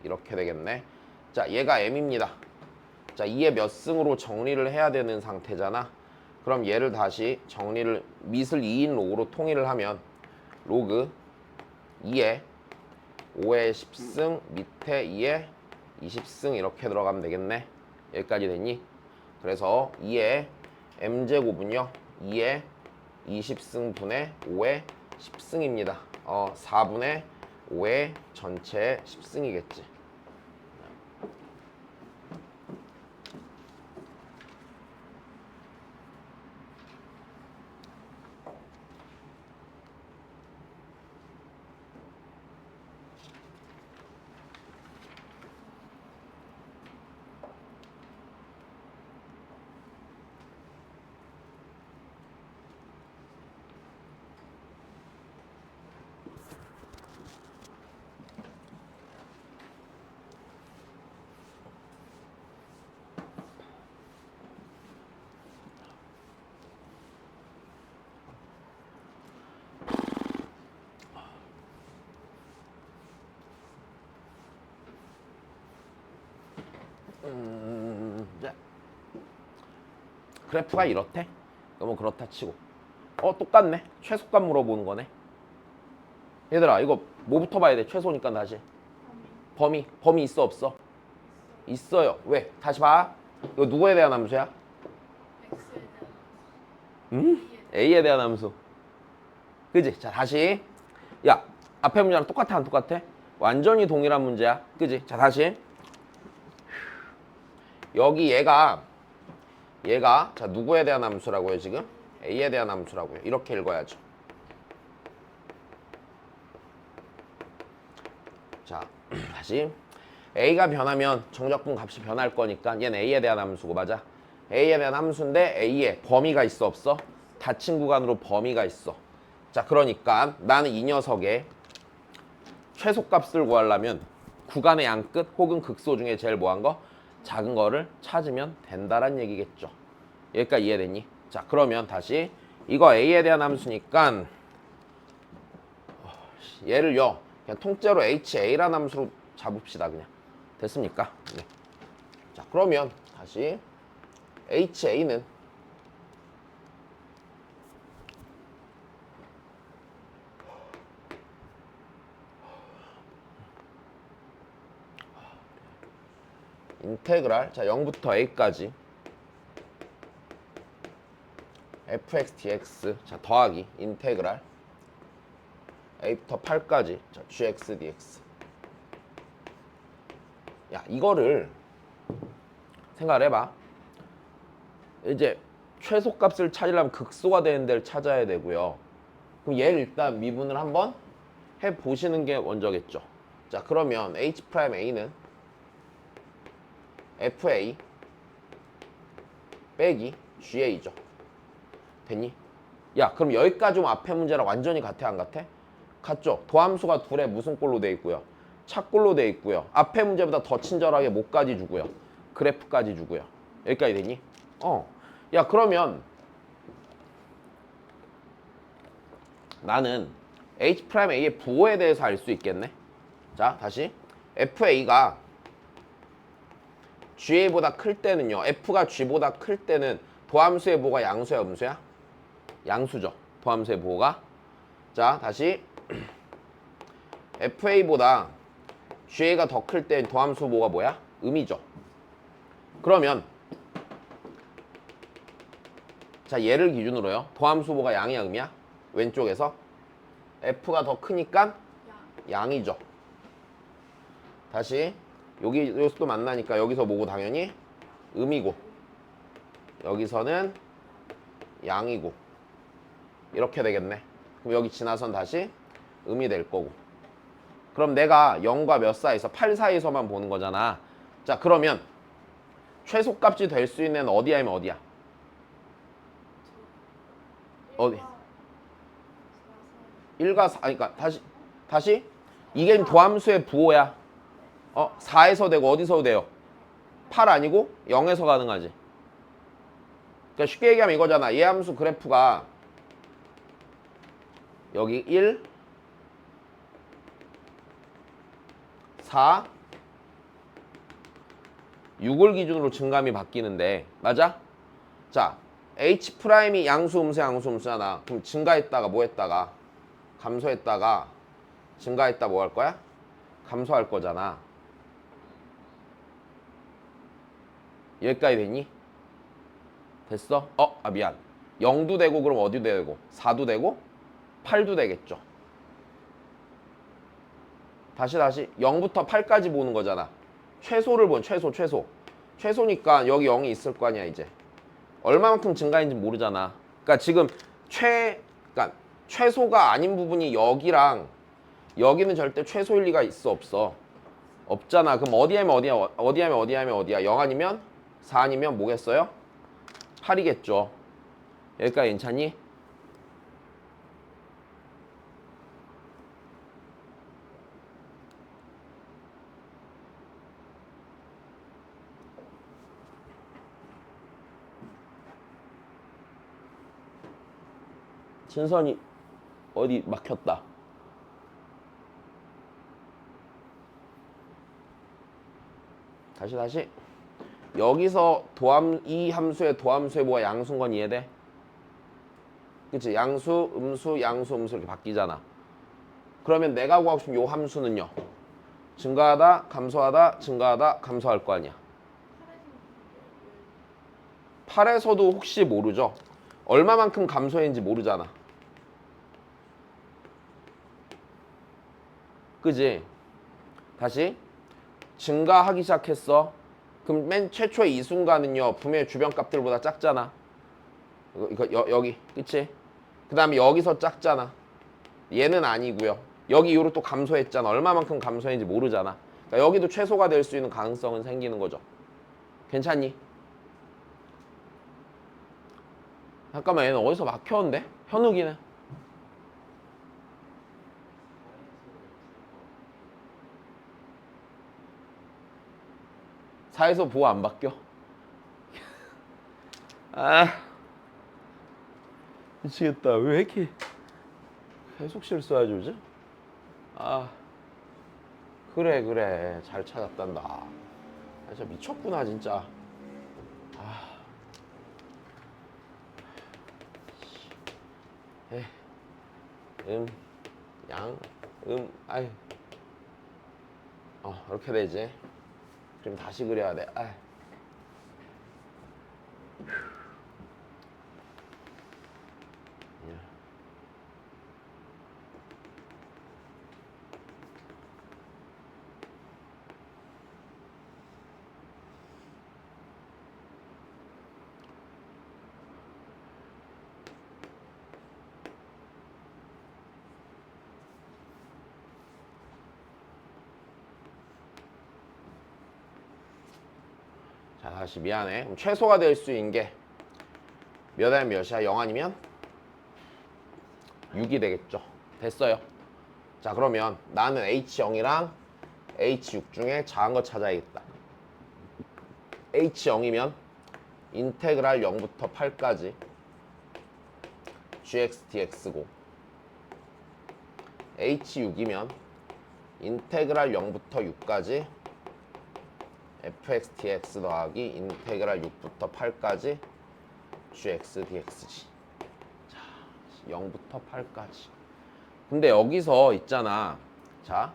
이렇게 되겠네. 자, 얘가 m입니다. 자, 2의 몇 승으로 정리를 해야 되는 상태잖아. 그럼 얘를 다시 정리를 밑을 2인 로그로 통일을 하면 로그 2의 5의 10승 밑에 2의 20승 이렇게 들어가면 되겠네. 여기까지 됐니? 그래서 2의 m제곱은요 2의 20승 분의 5의 10승입니다. 4분의 5의 전체 10승이겠지. 자, 그래프가 이렇대? 그러면 그렇다 치고 똑같네. 최소값 물어보는 거네. 얘들아, 이거 뭐부터 봐야 돼? 최소니까 다시 범위 있어 없어? 있어요. 왜? 다시 봐. 이거 누구에 대한 함수야? X에 대한 A에 대한 함수. 그지? 자, 다시. 야, 앞에 문제랑 똑같아 안 똑같아? 완전히 동일한 문제야. 그지? 자 다시 여기 얘가 자 누구에 대한 함수라고요 지금? A에 대한 함수라고요. 이렇게 읽어야죠. 자 다시 A가 변하면 정적분 값이 변할 거니까 얘는 A에 대한 함수고 맞아? A에 대한 함수인데 A에 범위가 있어 없어? 닫힌 구간으로 범위가 있어. 자 그러니까 나는 이 녀석의 최소값을 구하려면 구간의 양끝 혹은 극소 중에 제일 뭐한 거? 작은 거를 찾으면 된다란 얘기겠죠. 여기까지 이해됐니? 자 그러면 다시 이거 A에 대한 함수니까 얘를요 그냥 통째로 HA라는 함수로 잡읍시다. 그냥 됐습니까? 네. 자 그러면 다시 HA는 인테그랄 자 0부터 A까지 fx dx 자 더하기 인테그랄 A부터 8까지 자 gx dx 야 이거를 생각을 해봐. 이제 최소값을 찾으려면 극소가 되는 데를 찾아야 되고요. 그럼 얘를 일단 미분을 한번 해보시는 게 먼저겠죠. 자 그러면 H'A는 FA 빼기 GA죠. 됐니? 야 그럼 여기까지 오면 앞에 문제랑 완전히 같아 안 같아? 같죠? 도함수가 둘에 무슨 꼴로 돼 있고요? 차꼴로 돼 있고요. 앞에 문제보다 더 친절하게 뭐까지 주고요? 그래프까지 주고요. 여기까지 되니? 야 그러면 나는 H'A의 부호에 대해서 알 수 있겠네. 자 다시 FA가 GA보다 클 때는요. F가 G보다 클 때는 도함수의 부호가 양수야 음수야? 양수죠. 도함수의 부호가. 자 다시 FA보다 GA가 더 클 때 도함수 부호가 뭐야? 음이죠. 그러면 자 얘를 기준으로요. 도함수 부호가 양이야 음이야? 왼쪽에서 F가 더 크니까 양이죠. 다시 여기서도 만나니까 여기서 뭐고 당연히 음이고 여기서는 양이고 이렇게 되겠네. 그럼 여기 지나선 다시 음이 될 거고. 그럼 내가 0과 몇 사이에서 8 사이에서만 보는 거잖아. 자 그러면 최소값이 될 수 있는 어디야 하면 어디야? 어디? 1과 4 아니 그러니까 다시 이게 도함수의 부호야. 4에서 되고 어디서 돼요? 8 아니고 0에서 가능하지. 그러니까 쉽게 얘기하면 이거잖아. 얘 함수 그래프가 여기 1, 4, 6을 기준으로 증감이 바뀌는데 맞아? 자 H'이 양수 음수 양수 음수잖아. 그럼 증가했다가 뭐 했다가 감소했다가 증가했다 뭐 할 거야? 감소할 거잖아. 여기까지 됐니? 됐어? 미안. 0도 되고 그럼 어디도 되고 4도 되고 8도 되겠죠. 다시 0부터 8까지 보는 거잖아. 최소를 본 최소니까 여기 0이 있을 거 아니야 이제. 얼마만큼 증가했는지 모르잖아. 그러니까 지금 그러니까 최소가 아닌 부분이 여기랑 여기는 절대 최소일 리가 있어 없어? 없잖아. 그럼 어디 하면 어디야? 0 아니면 4 아니면 뭐겠어요? 8이겠죠. 여기까지 괜찮니? 진선이 어디 막혔다. 다시 여기서 이 함수의 도함수의 뭐가 양수인 건 이해돼? 그치? 양수, 음수 이렇게 바뀌잖아. 그러면 내가 구하고 싶은 요 함수는요. 증가하다, 감소하다, 증가하다, 감소할 거 아니야. 8에서도 혹시 모르죠? 얼마만큼 감소했는지 모르잖아. 그지? 다시 증가하기 시작했어. 그럼 맨 최초의 이 순간은요 분명히 주변 값들보다 작잖아. 여기 그치? 그 다음에 여기서 작잖아. 얘는 아니고요. 여기 이후로 또 감소했잖아. 얼마만큼 감소했는지 모르잖아. 그러니까 여기도 최소가 될 수 있는 가능성은 생기는 거죠. 괜찮니? 잠깐만 얘는 어디서 막혔는데? 현욱이네. 4에서 보호 안 바뀌어. 아 미치겠다. 왜 이렇게 계속 실수하지 요즘? 아 그래 잘 찾았단다. 아, 진짜 미쳤구나 진짜. 아 에, 양, 아이. 이렇게 되지. 그럼 다시 그려야 돼. 아이. 자, 다시 미안해. 그럼 최소가 될 수 있는 게 몇 아니면 몇이야? 0 아니면 6이 되겠죠. 됐어요. 자, 그러면 나는 H0이랑 H6 중에 작은 거 찾아야겠다. H0이면 인테그랄 0부터 8까지 gx dx고 H6이면 인테그랄 0부터 6까지 fx dx 더하기 인테그랄 6부터 8까지 gx dx지. 자, 0부터 8까지. 근데 여기서 있잖아. 자,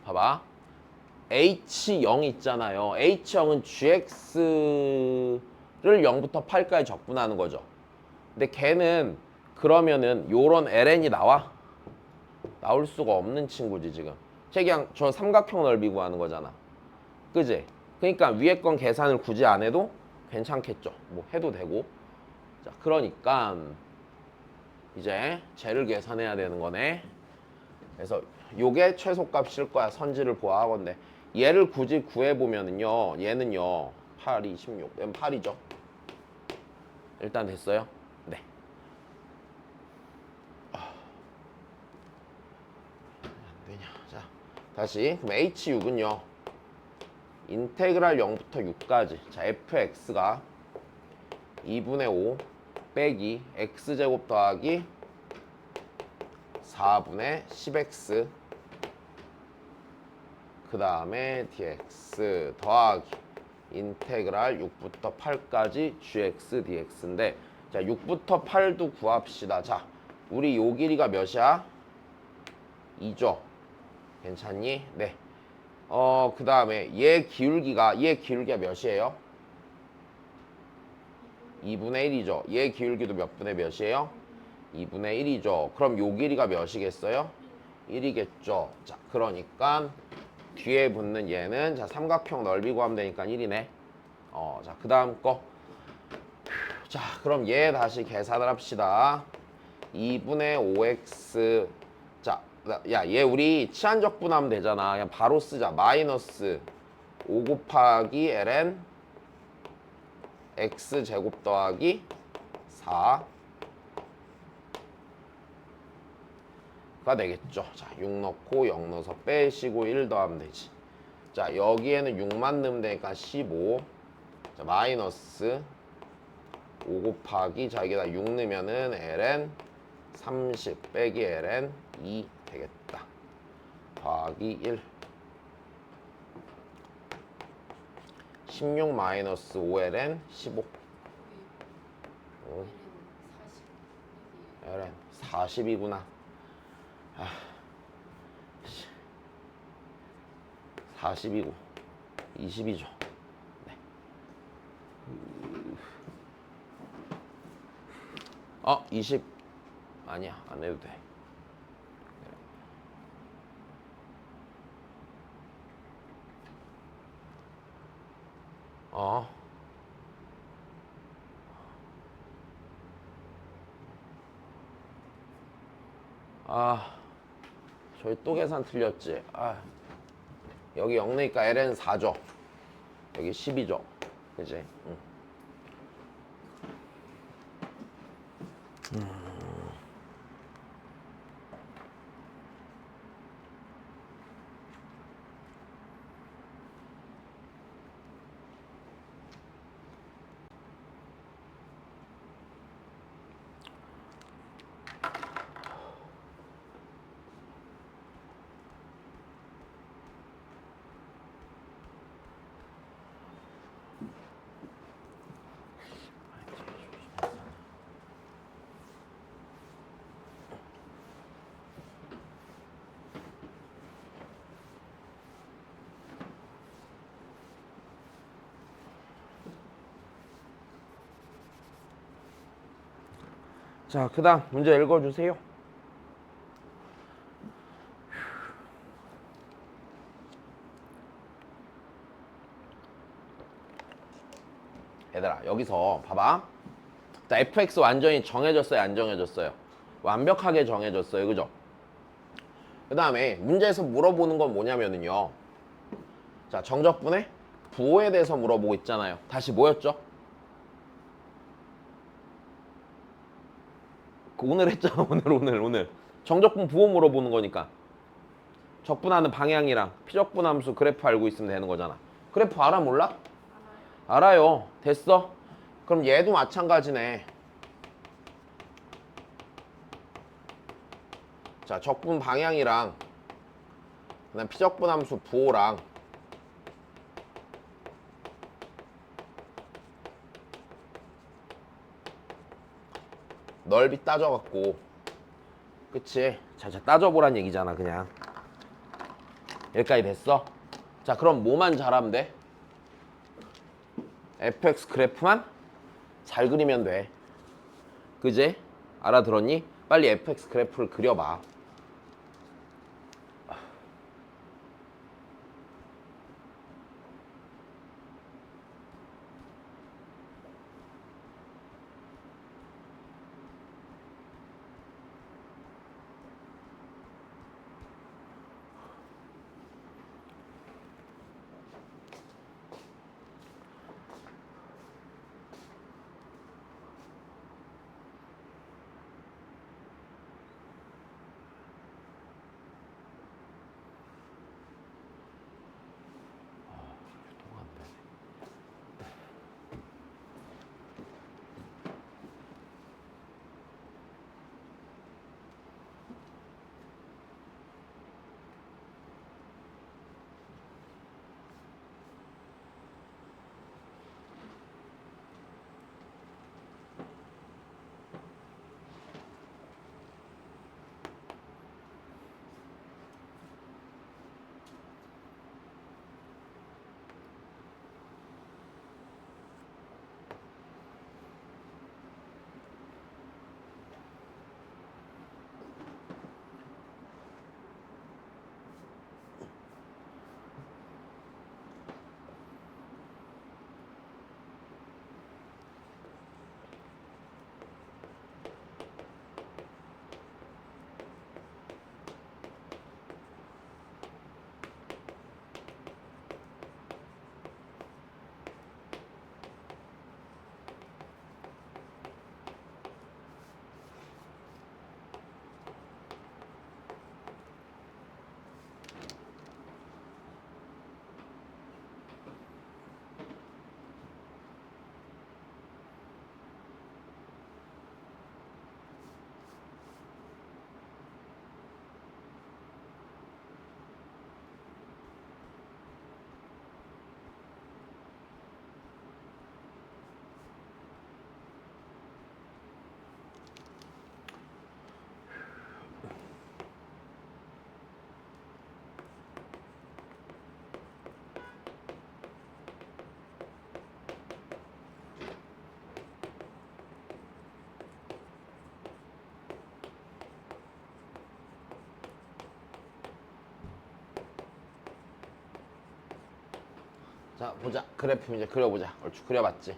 봐봐. H0 있잖아요. H0은 gx를 0부터 8까지 적분하는 거죠. 근데 걔는 그러면은 요런 ln이 나올 수가 없는 친구지 지금. 그냥 저 삼각형 넓이 구하는 거잖아. 그지? 그러니까 위에 건 계산을 굳이 안 해도 괜찮겠죠. 뭐 해도 되고. 자, 그러니까 이제 쟤를 계산해야 되는 거네. 그래서 요게 최소값일 거야. 선지를 보아하건대. 얘를 굳이 구해보면은요. 얘는요. 8, 2, 16. 얘는 8이죠. 일단 됐어요? 네. 안 되냐. 자, 다시. 그럼 H6은요. 인테그랄 0부터 6까지. 자, fx가 2분의 5 빼기 x제곱 더하기 4분의 10x 그 다음에 dx 더하기 인테그랄 6부터 8까지 gx dx인데 자 6부터 8도 구합시다. 자 우리 요 길이가 몇이야? 2죠. 괜찮니? 네. 그 다음에 얘 기울기가 몇이에요? 2분의 1이죠. 얘 기울기도 몇 분의 몇이에요? 2분의 1이죠. 그럼 요 길이가 몇이겠어요? 1이겠죠. 자, 그러니까 뒤에 붙는 얘는 자 삼각형 넓이 구하면 되니까 1이네. 자, 그 다음 거. 자, 그럼 얘 다시 계산을 합시다. 2분의 5x 자, 야, 얘 우리 치환적분하면 되잖아. 그냥 바로 쓰자. 마이너스 5 곱하기 ln x제곱 더하기 4가 되겠죠. 자, 6 넣고 0 넣어서 빼시고 1 더하면 되지. 자, 여기에는 6만 넣으면 되니까 15. 자, 마이너스 5 곱하기 자, 여기다 6 넣으면은 ln 30 빼기 ln 2 되겠다. 더하기 1. 16 마이너스 5ln 15. ln 40이구나. 40이고 20이죠. 네. 20 아니야, 안 해도 돼. 어. 아, 저희 또 계산 틀렸지. 아, 여기 0내니까 ln 4죠. 여기 12죠. 그지? 응. 자, 그 다음 문제 읽어주세요. 얘들아, 여기서 봐봐. 자, fx 완전히 정해졌어요, 안 정해졌어요? 완벽하게 정해졌어요, 그죠? 그 다음에 문제에서 물어보는 건 뭐냐면은요, 자, 정적분의 부호에 대해서 물어보고 있잖아요. 다시 뭐였죠? 오늘 했잖아. 오늘 정적분 부호 물어보는 거니까 적분하는 방향이랑 피적분함수 그래프 알고 있으면 되는 거잖아. 그래프 알아, 몰라? 알아요. 됐어. 그럼 얘도 마찬가지네. 자, 적분 방향이랑 그다음 피적분함수 부호랑 넓이 따져갖고, 그치? 자, 따져보란 얘기잖아, 그냥. 여기까지 됐어? 자, 그럼 뭐만 잘하면 돼? fx 그래프만 잘 그리면 돼. 그지? 알아들었니? 빨리 fx 그래프를 그려봐. 자, 보자. 그래프 이제 그려보자. 얼추 그려봤지?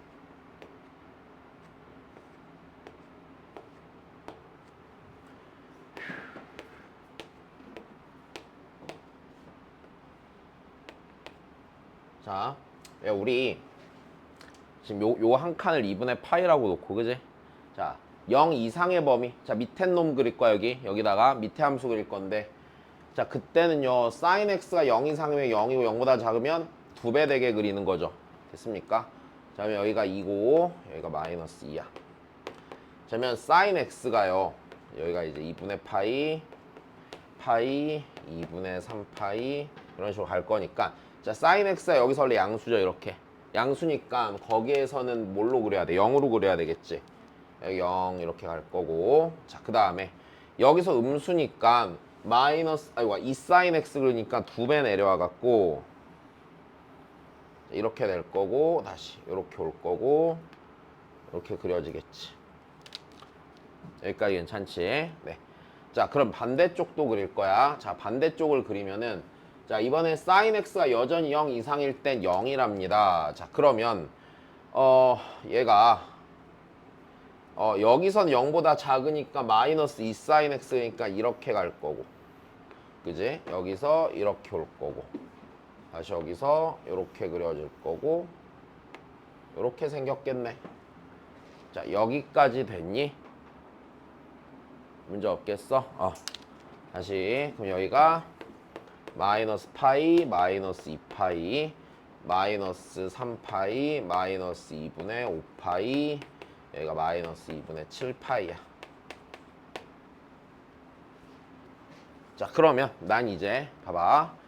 자, 우리 지금 요 한 칸을 2분의 파이라고 놓고, 그지? 자, 0 이상의 범위. 자, 밑에 놈 그릴 거야, 여기다가 밑에 함수 그릴 건데. 자, 그때는요, sin x가 0 이상이면 0이고 0보다 작으면 2배 되게 그리는 거죠. 됐습니까? 자, 그러면 여기가 2고, 여기가 마이너스 2야. 자, 그러면 sin x가요, 여기가 이제 2분의 파이, 2분의 3파이, 이런 식으로 갈 거니까. 자, sin x가 여기서 원래 양수죠, 이렇게. 양수니까 거기에서는 뭘로 그려야 돼? 0으로 그려야 되겠지. 여기 0 이렇게 갈 거고. 자, 그 다음에 여기서 음수니까 마이너스, 아이고, 2 sin x 그러니까 2배 내려와 갖고 이렇게 될 거고, 다시 이렇게 올 거고, 이렇게 그려지겠지. 여기까지 괜찮지? 네. 자, 그럼 반대쪽도 그릴 거야. 자, 반대쪽을 그리면은, 자, 이번에 sin x가 여전히 0 이상일 땐 0이랍니다. 자, 그러면 얘가 여기선 0보다 작으니까 마이너스 2 sin x니까 이렇게 갈 거고, 그지? 여기서 이렇게 올 거고, 다시 여기서 이렇게 그려질 거고, 이렇게 생겼겠네. 자, 여기까지 됐니? 문제 없겠어? 다시. 그럼 여기가 마이너스 파이, 마이너스 2파이, 마이너스 3파이, 마이너스 2분의 5파이, 여기가 마이너스 2분의 7파이야. 자, 그러면 난 이제 봐봐.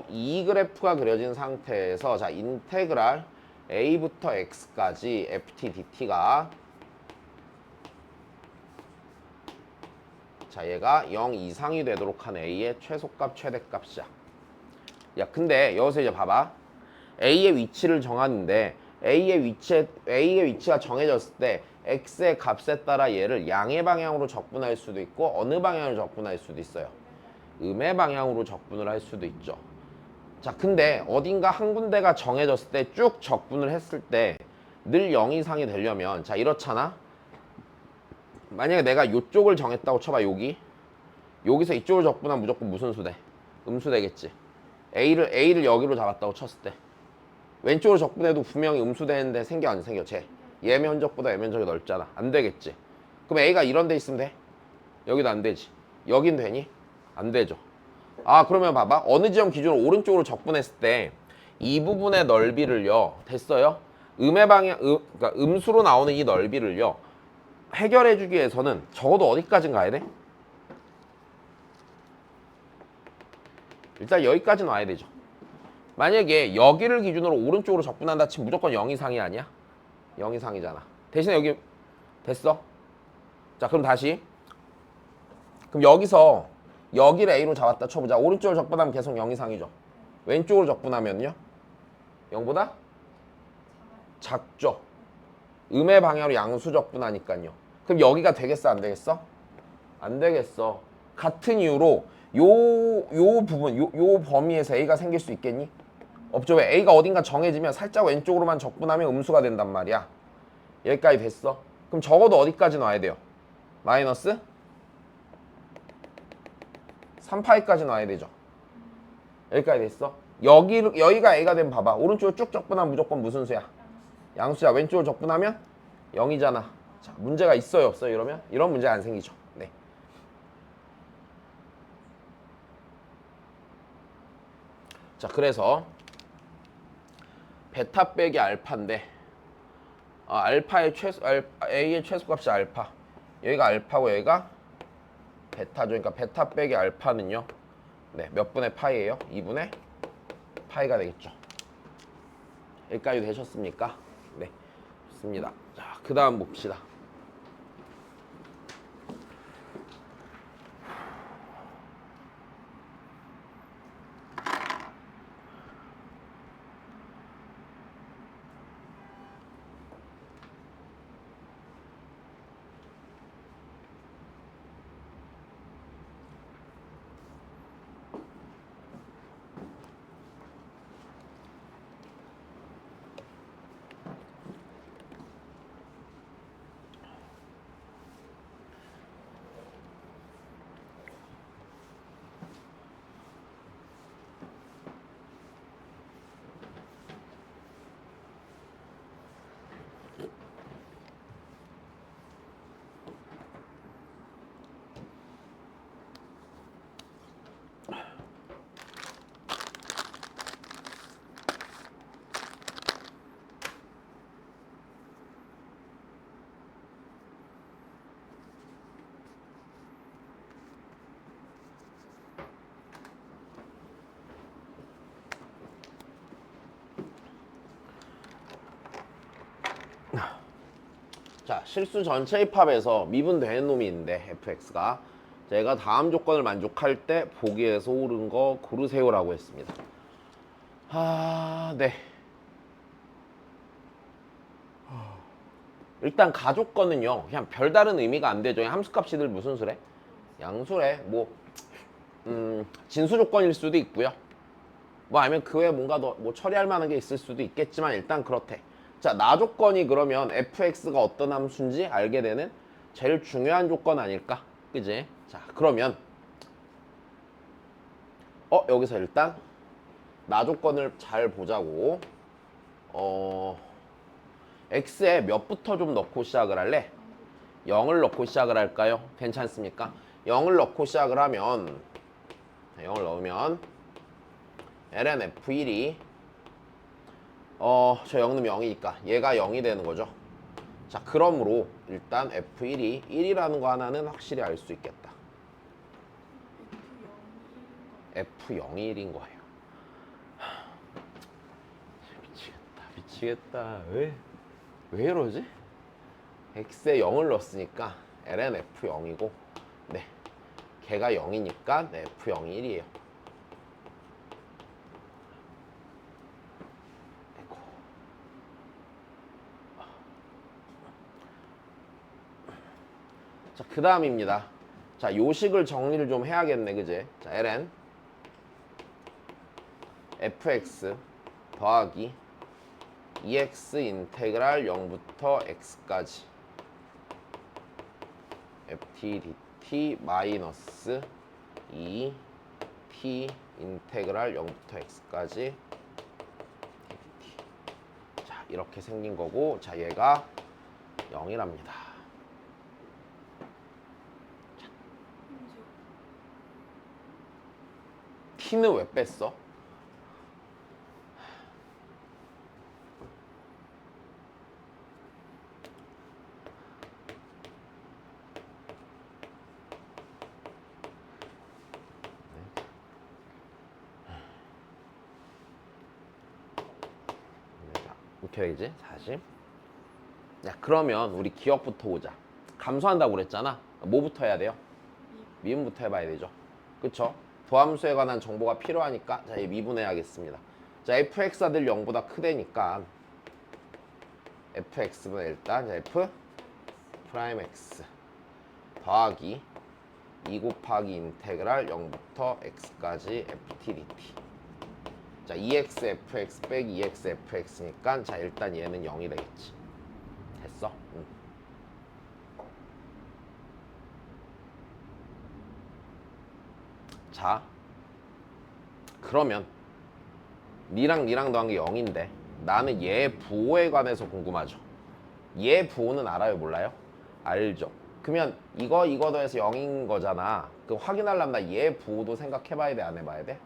이 그래프가 그려진 상태에서, 자, 인테그랄 a부터 x까지 ft dt가, 자, 얘가 0 이상이 되도록 한 a의 최소값, 최대값이야. 야, 근데 여기서 이제 봐봐. a의 위치를 정하는데 a의 위치가 정해졌을 때 x의 값에 따라 얘를 양의 방향으로 적분할 수도 있고 어느 방향으로 적분할 수도 있어요. 음의 방향으로 적분을 할 수도 있죠. 자, 근데 어딘가 한 군데가 정해졌을 때 쭉 적분을 했을 때 늘 0 이상이 되려면, 자, 이렇잖아. 만약에 내가 이쪽을 정했다고 쳐봐. 여기서 이쪽을 적분하면 무조건 무슨 수 돼? 음수 되겠지. A를 여기로 잡았다고 쳤을 때 왼쪽으로 적분해도 분명히 음수 되는데 생겨 안 생겨? 얘 면적보다 얘 면적이 넓잖아. 안 되겠지. 그럼 A가 이런 데 있으면 돼? 여기도 안 되지. 여긴 되니? 안 되죠. 그러면 봐봐. 어느 지점 기준으로 오른쪽으로 적분했을 때 이 부분의 넓이를요, 됐어요? 그러니까 음수로 나오는 이 넓이를요 해결해주기 위해서는 적어도 어디까지는 가야 돼? 일단 여기까지는 와야 되죠. 만약에 여기를 기준으로 오른쪽으로 적분한다 치면 무조건 0 이상이 아니야? 0 이상이잖아. 대신에 여기 됐어? 자, 그럼 다시. 그럼 여기를 A로 잡았다 쳐보자. 오른쪽으로 적분하면 계속 0 이상이죠. 왼쪽으로 적분하면요? 0보다 작죠. 음의 방향으로 양수 적분하니까요. 그럼 여기가 되겠어, 안 되겠어? 안 되겠어. 같은 이유로 요 부분, 요 범위에서 A가 생길 수 있겠니? 없죠. 왜? A가 어딘가 정해지면 살짝 왼쪽으로만 적분하면 음수가 된단 말이야. 여기까지 됐어. 그럼 적어도 어디까지 놔야 돼요? 마이너스 3파이까지 놔야 되죠. 여기까지 됐어. 여기가 A가 되면 봐봐. 오른쪽으로 쭉 적분하면 무조건 무슨 수야? 양수야. 왼쪽으로 적분하면 0이잖아. 자, 문제가 있어요, 없어요? 이러면? 이런 문제 안 생기죠. 네. 자, 그래서 베타 빼기 알파인데 A의 최소값이 알파. 여기가 알파고 여기가 베타죠. 그러니까 베타 빼기 알파는요. 네, 몇 분의 파이예요? 2분의 파이가 되겠죠. 여기까지 되셨습니까? 네, 좋습니다. 자, 그 다음 봅시다. 자, 실수 전체 입합에서 미분되는 놈이 있는데 fx가 제가 다음 조건을 만족할 때 보기에서 옳은 거 고르세요라고 했습니다. 네. 일단 가조건은요 그냥 별다른 의미가 안 되죠. 함수값이들 무슨 수래? 양수래. 뭐 진수 조건일 수도 있고요. 뭐 아니면 그 외에 뭔가 더 뭐 처리할 만한 게 있을 수도 있겠지만 일단 그렇대. 자, 나 조건이 그러면 fx가 어떤 함수인지 알게 되는 제일 중요한 조건 아닐까? 그지? 자, 그러면 여기서 일단 나 조건을 잘 보자고. x에 몇부터 좀 넣고 시작을 할래? 0을 넣고 시작을 할까요? 괜찮습니까? 0을 넣고 시작을 하면 0을 넣으면 ln f1이 저 0 넣으면 0이니까 얘가 0이 되는 거죠. 자, 그러므로 일단 f1이 1이라는 거 하나는 확실히 알 수 있겠다. f0이 1인 거예요. 미치겠다. 왜 이러지? x에 0을 넣었으니까 ln f0이고 네, 걔가 0이니까 f0이 1이에요. 자, 그 다음입니다. 자, 요식을 정리를 좀 해야겠네, 그제? 자, ln fx 더하기 2x 인테그랄 0부터 x까지 ft dt 마이너스 2t 인테그랄 0부터 x까지 dt. 자, 이렇게 생긴 거고, 자, 얘가 0이랍니다. t는 왜 뺐어? 이렇게 되지? 40. 야, 그러면 우리 기억부터 보자. 감소한다고 그랬잖아. 뭐부터 해야 돼요? 미분부터 해봐야 되죠. 그쵸? 도함수에 관한 정보가 필요하니까 자, 얘 미분해야겠습니다. 자, fx가 늘 0보다 크다니까 fx분의 일단 자, f 프라임 x 더하기 2 곱하기 인테그랄 0부터 x까지 ft dt. 자, 2x fx 빼기 2x fx니까 자, 일단 얘는 0이 되겠지. 됐어? 자, 그러면 니랑 더한 게 0인데 나는 얘 부호에 관해서 궁금하죠. 얘 부호는 알아요, 몰라요? 알죠. 그러면 이거 더해서 0인 거잖아. 그럼 확인하려면 나 얘 부호도 생각해봐야 돼, 안 해봐야 돼?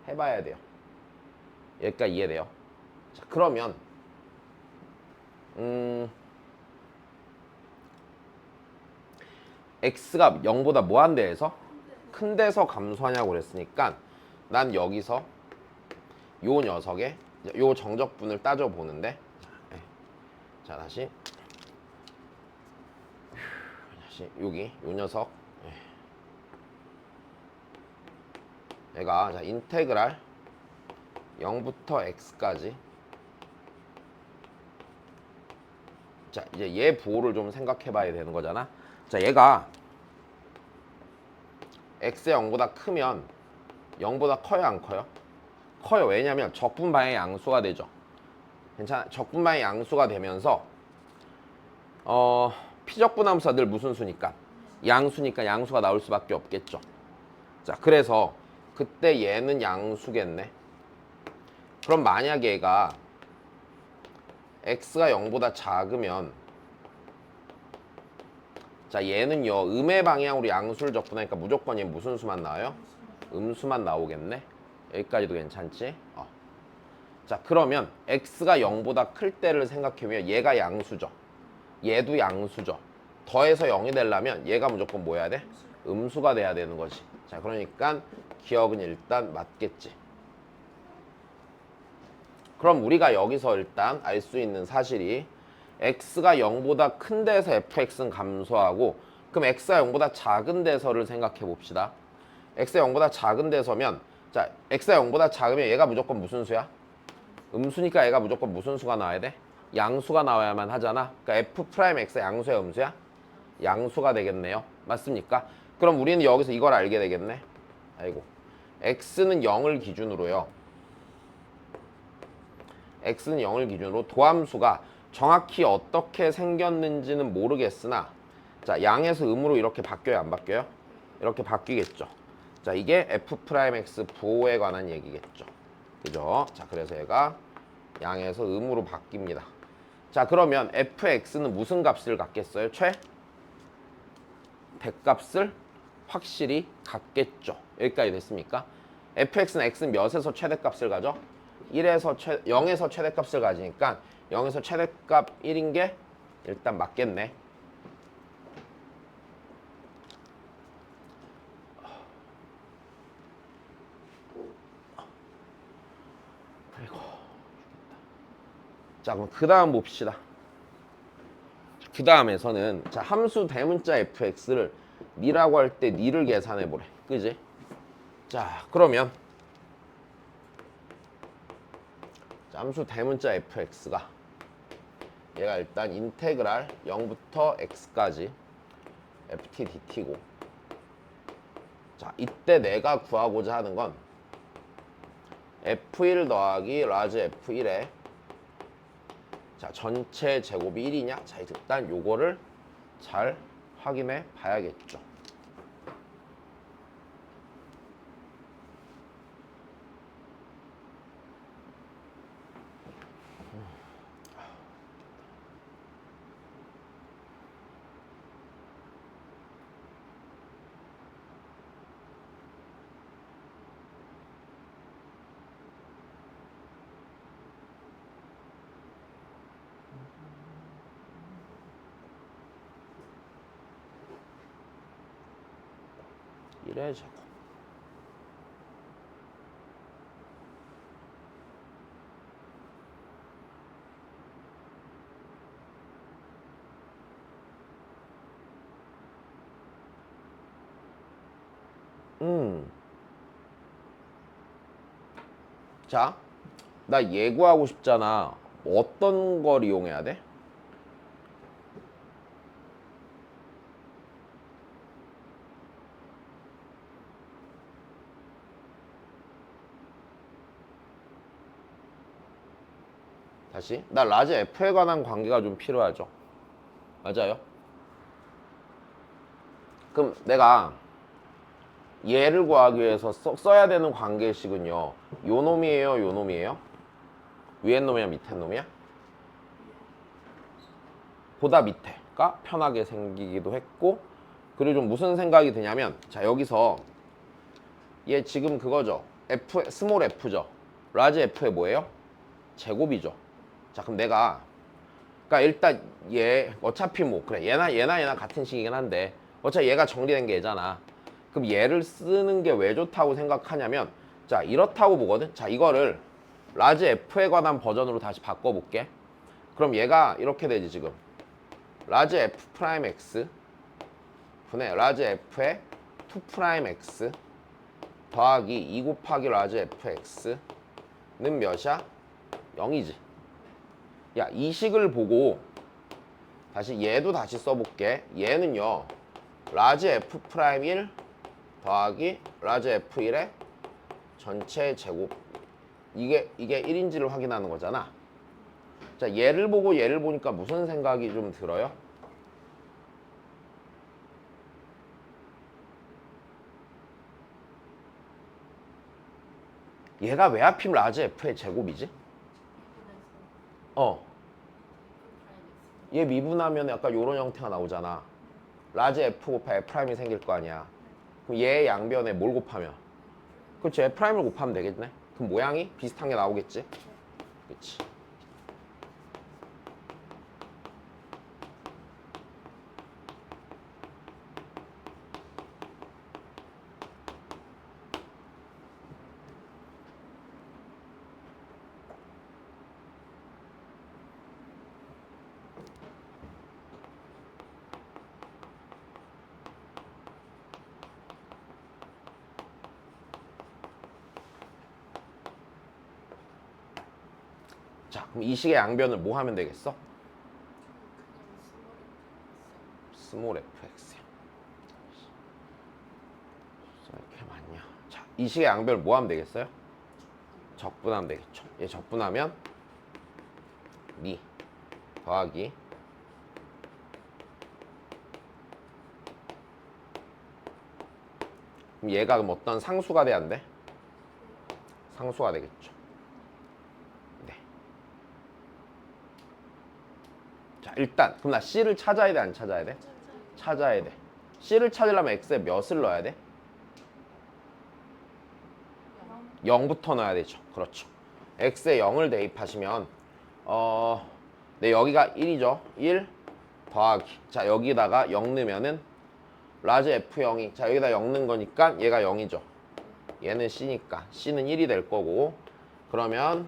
해봐야 돼요. 여기까지 이해돼요? 자, 그러면 x가 0보다 뭐한 데에서? 큰 데서 감소하냐고 그랬으니까 난 여기서 요 녀석의 요 정적분을 따져보는데 자, 다시 여기 요 녀석 얘가 자, 인테그랄 0부터 x까지 자, 이제 얘 부호를 좀 생각해 봐야 되는 거잖아. 자, 얘가 x의 0보다 크면 0보다 커요, 안 커요? 커요. 왜냐면 적분방의 양수가 되죠. 괜찮아? 적분방의 양수가 되면서 피적분함수가 늘 무슨 수니까? 양수니까 양수가 나올 수밖에 없겠죠. 자, 그래서 그때 얘는 양수겠네. 그럼 만약 얘가 x가 0보다 작으면 자, 얘는요 음의 방향으로 양수를 적분하니까 무조건 얘 무슨 수만 나와요? 음수만 나오겠네. 여기까지도 괜찮지? 자, 그러면 x가 0보다 클 때를 생각해보면 얘가 양수죠. 얘도 양수죠. 더해서 0이 되려면 얘가 무조건 뭐 해야 돼? 음수가 돼야 되는 거지. 자, 그러니까 기억은 일단 맞겠지. 그럼 우리가 여기서 일단 알 수 있는 사실이 x가 0보다 큰 데서 fx는 감소하고 그럼 x가 0보다 작은 데서를 생각해 봅시다. x가 0보다 작은 데서면 자 x가 0보다 작으면 얘가 무조건 무슨 수야? 음수니까 얘가 무조건 무슨 수가 나와야 돼? 양수가 나와야만 하잖아. 그러니까 f'x가 양수야 음수야? 양수가 되겠네요. 맞습니까? 그럼 우리는 여기서 이걸 알게 되겠네. 아이고 x는 0을 기준으로요. x는 0을 기준으로 도함수가 정확히 어떻게 생겼는지는 모르겠으나 자 양에서 음으로 이렇게 바뀌어요 안 바뀌어요? 이렇게 바뀌겠죠. 자 이게 f'x 부호에 관한 얘기겠죠. 그죠? 자 그래서 얘가 양에서 음으로 바뀝니다. 자 그러면 fx는 무슨 값을 갖겠어요? 대값을 확실히 갖겠죠. 여기까지 됐습니까? fx는 x는 몇에서 최대값을 가져? 0에서 최대값을 가지니까 0에서 최대값 1인 게 일단 맞겠네. 아이고. 자 그럼 그 다음 봅시다. 그 다음에서는 자 함수 대문자 fx를 니라고 할 때 니를 계산해 보래. 그지? 자 그러면 자, 함수 대문자 fx가 얘가 일단 인테그랄 0부터 x까지 ft dt고 자 이때 내가 구하고자 하는 건 f1 더하기 라지 f1에 자 전체 제곱이 1이냐? 자 일단 요거를 잘 확인해 봐야겠죠. 이래 제곱 자, 나 예고하고 싶잖아. 어떤 걸 이용해야 돼? 다시 나 라지 F에 관한 관계가 좀 필요하죠. 맞아요? 그럼 내가 얘를 구하기 위해서 써야 되는 관계식은요 요 놈이에요 요 놈이에요? 위에 놈이야 밑에 놈이야? 보다 밑에가 편하게 생기기도 했고 그리고 좀 무슨 생각이 드냐면 자 여기서 얘 지금 그거죠 F, 스몰 F죠 라지 F의 뭐예요? 제곱이죠. 자 그럼 내가 그러니까 일단 얘 어차피 뭐 그래 얘나 같은 식이긴 한데 어차피 얘가 정리된 게 얘잖아. 그럼 얘를 쓰는 게 왜 좋다고 생각하냐면 자 이렇다고 보거든. 자 이거를 라지 F에 관한 버전으로 다시 바꿔볼게. 그럼 얘가 이렇게 되지 지금 라지 F 프라임 X 분의 라지 F의 2 프라임 X 더하기 2 곱하기 라지 FX는 몇이야? 0이지. 야, 이 식을 보고 다시 얘도 다시 써볼게. 얘는요 라지 F 프라임 1 더하기 라지 F1의 전체 제곱 이게 1인지를 확인하는 거잖아. 자 얘를 보고 얘를 보니까 무슨 생각이 좀 들어요? 얘가 왜 하필 라지 F의 제곱이지? 얘 미분하면 약간 요런 형태가 나오잖아. 라지 F 곱하기 F 프라임이 생길 거 아니야. 그럼 얘의 양변에 뭘 곱하면? 그렇지, F 프라임을 곱하면 되겠네. 그럼 모양이 비슷한 게 나오겠지? 그렇지. 그럼 이 식의 양변을 뭐 하면 되겠어? 그냥 스몰 fx야. 이렇게 많냐? 자, 이 식의 양변을 뭐 하면 되겠어요? 적분하면 되겠죠. 얘 적분하면 미 더하기 그럼 얘가 그럼 어떤 상수가 돼야 안 돼? 상수가 되겠죠. 네. 자, 일단 그럼 나 C를 찾아야 돼, 안 찾아야 돼? 찾아야 돼. C를 찾으려면 X에 몇을 넣어야 돼? 0부터 넣어야 되죠. 그렇죠. X에 0을 대입하시면 네, 여기가 1이죠. 1 더하기. 자, 여기다가 0 넣으면은 라지 F0이 자, 여기다 0 넣은 거니까 얘가 0이죠. 얘는 C니까 C는 1이 될 거고 그러면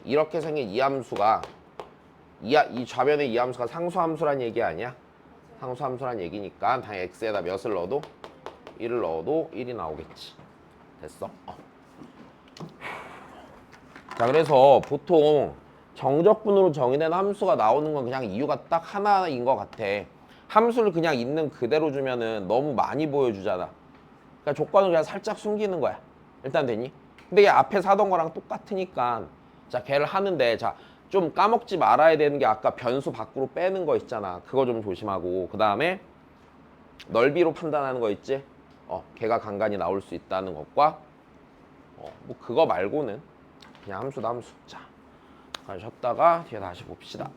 이렇게 생긴 이 함수가 이 좌변의 이 함수가 상수함수란 얘기 아니야? 상수함수란 얘기니까 당연히 X에다 몇을 넣어도 1을 넣어도 1이 나오겠지. 됐어? 자, 그래서 보통 정적분으로 정의된 함수가 나오는 건 그냥 이유가 딱 하나인 것 같아. 함수를 그냥 있는 그대로 주면은 너무 많이 보여주잖아. 그러니까 조건을 그냥 살짝 숨기는 거야. 일단 되니? 근데 얘 앞에 사던 거랑 똑같으니까 자, 걔를 하는데 자, 좀 까먹지 말아야 되는 게 아까 변수 밖으로 빼는 거 있잖아. 그거 좀 조심하고 그 다음에 넓이로 판단하는 거 있지? 걔가 간간히 나올 수 있다는 것과 뭐 그거 말고는 그냥 함수다 함수. 자, 잠깐 쉬었다가 뒤에 다시 봅시다.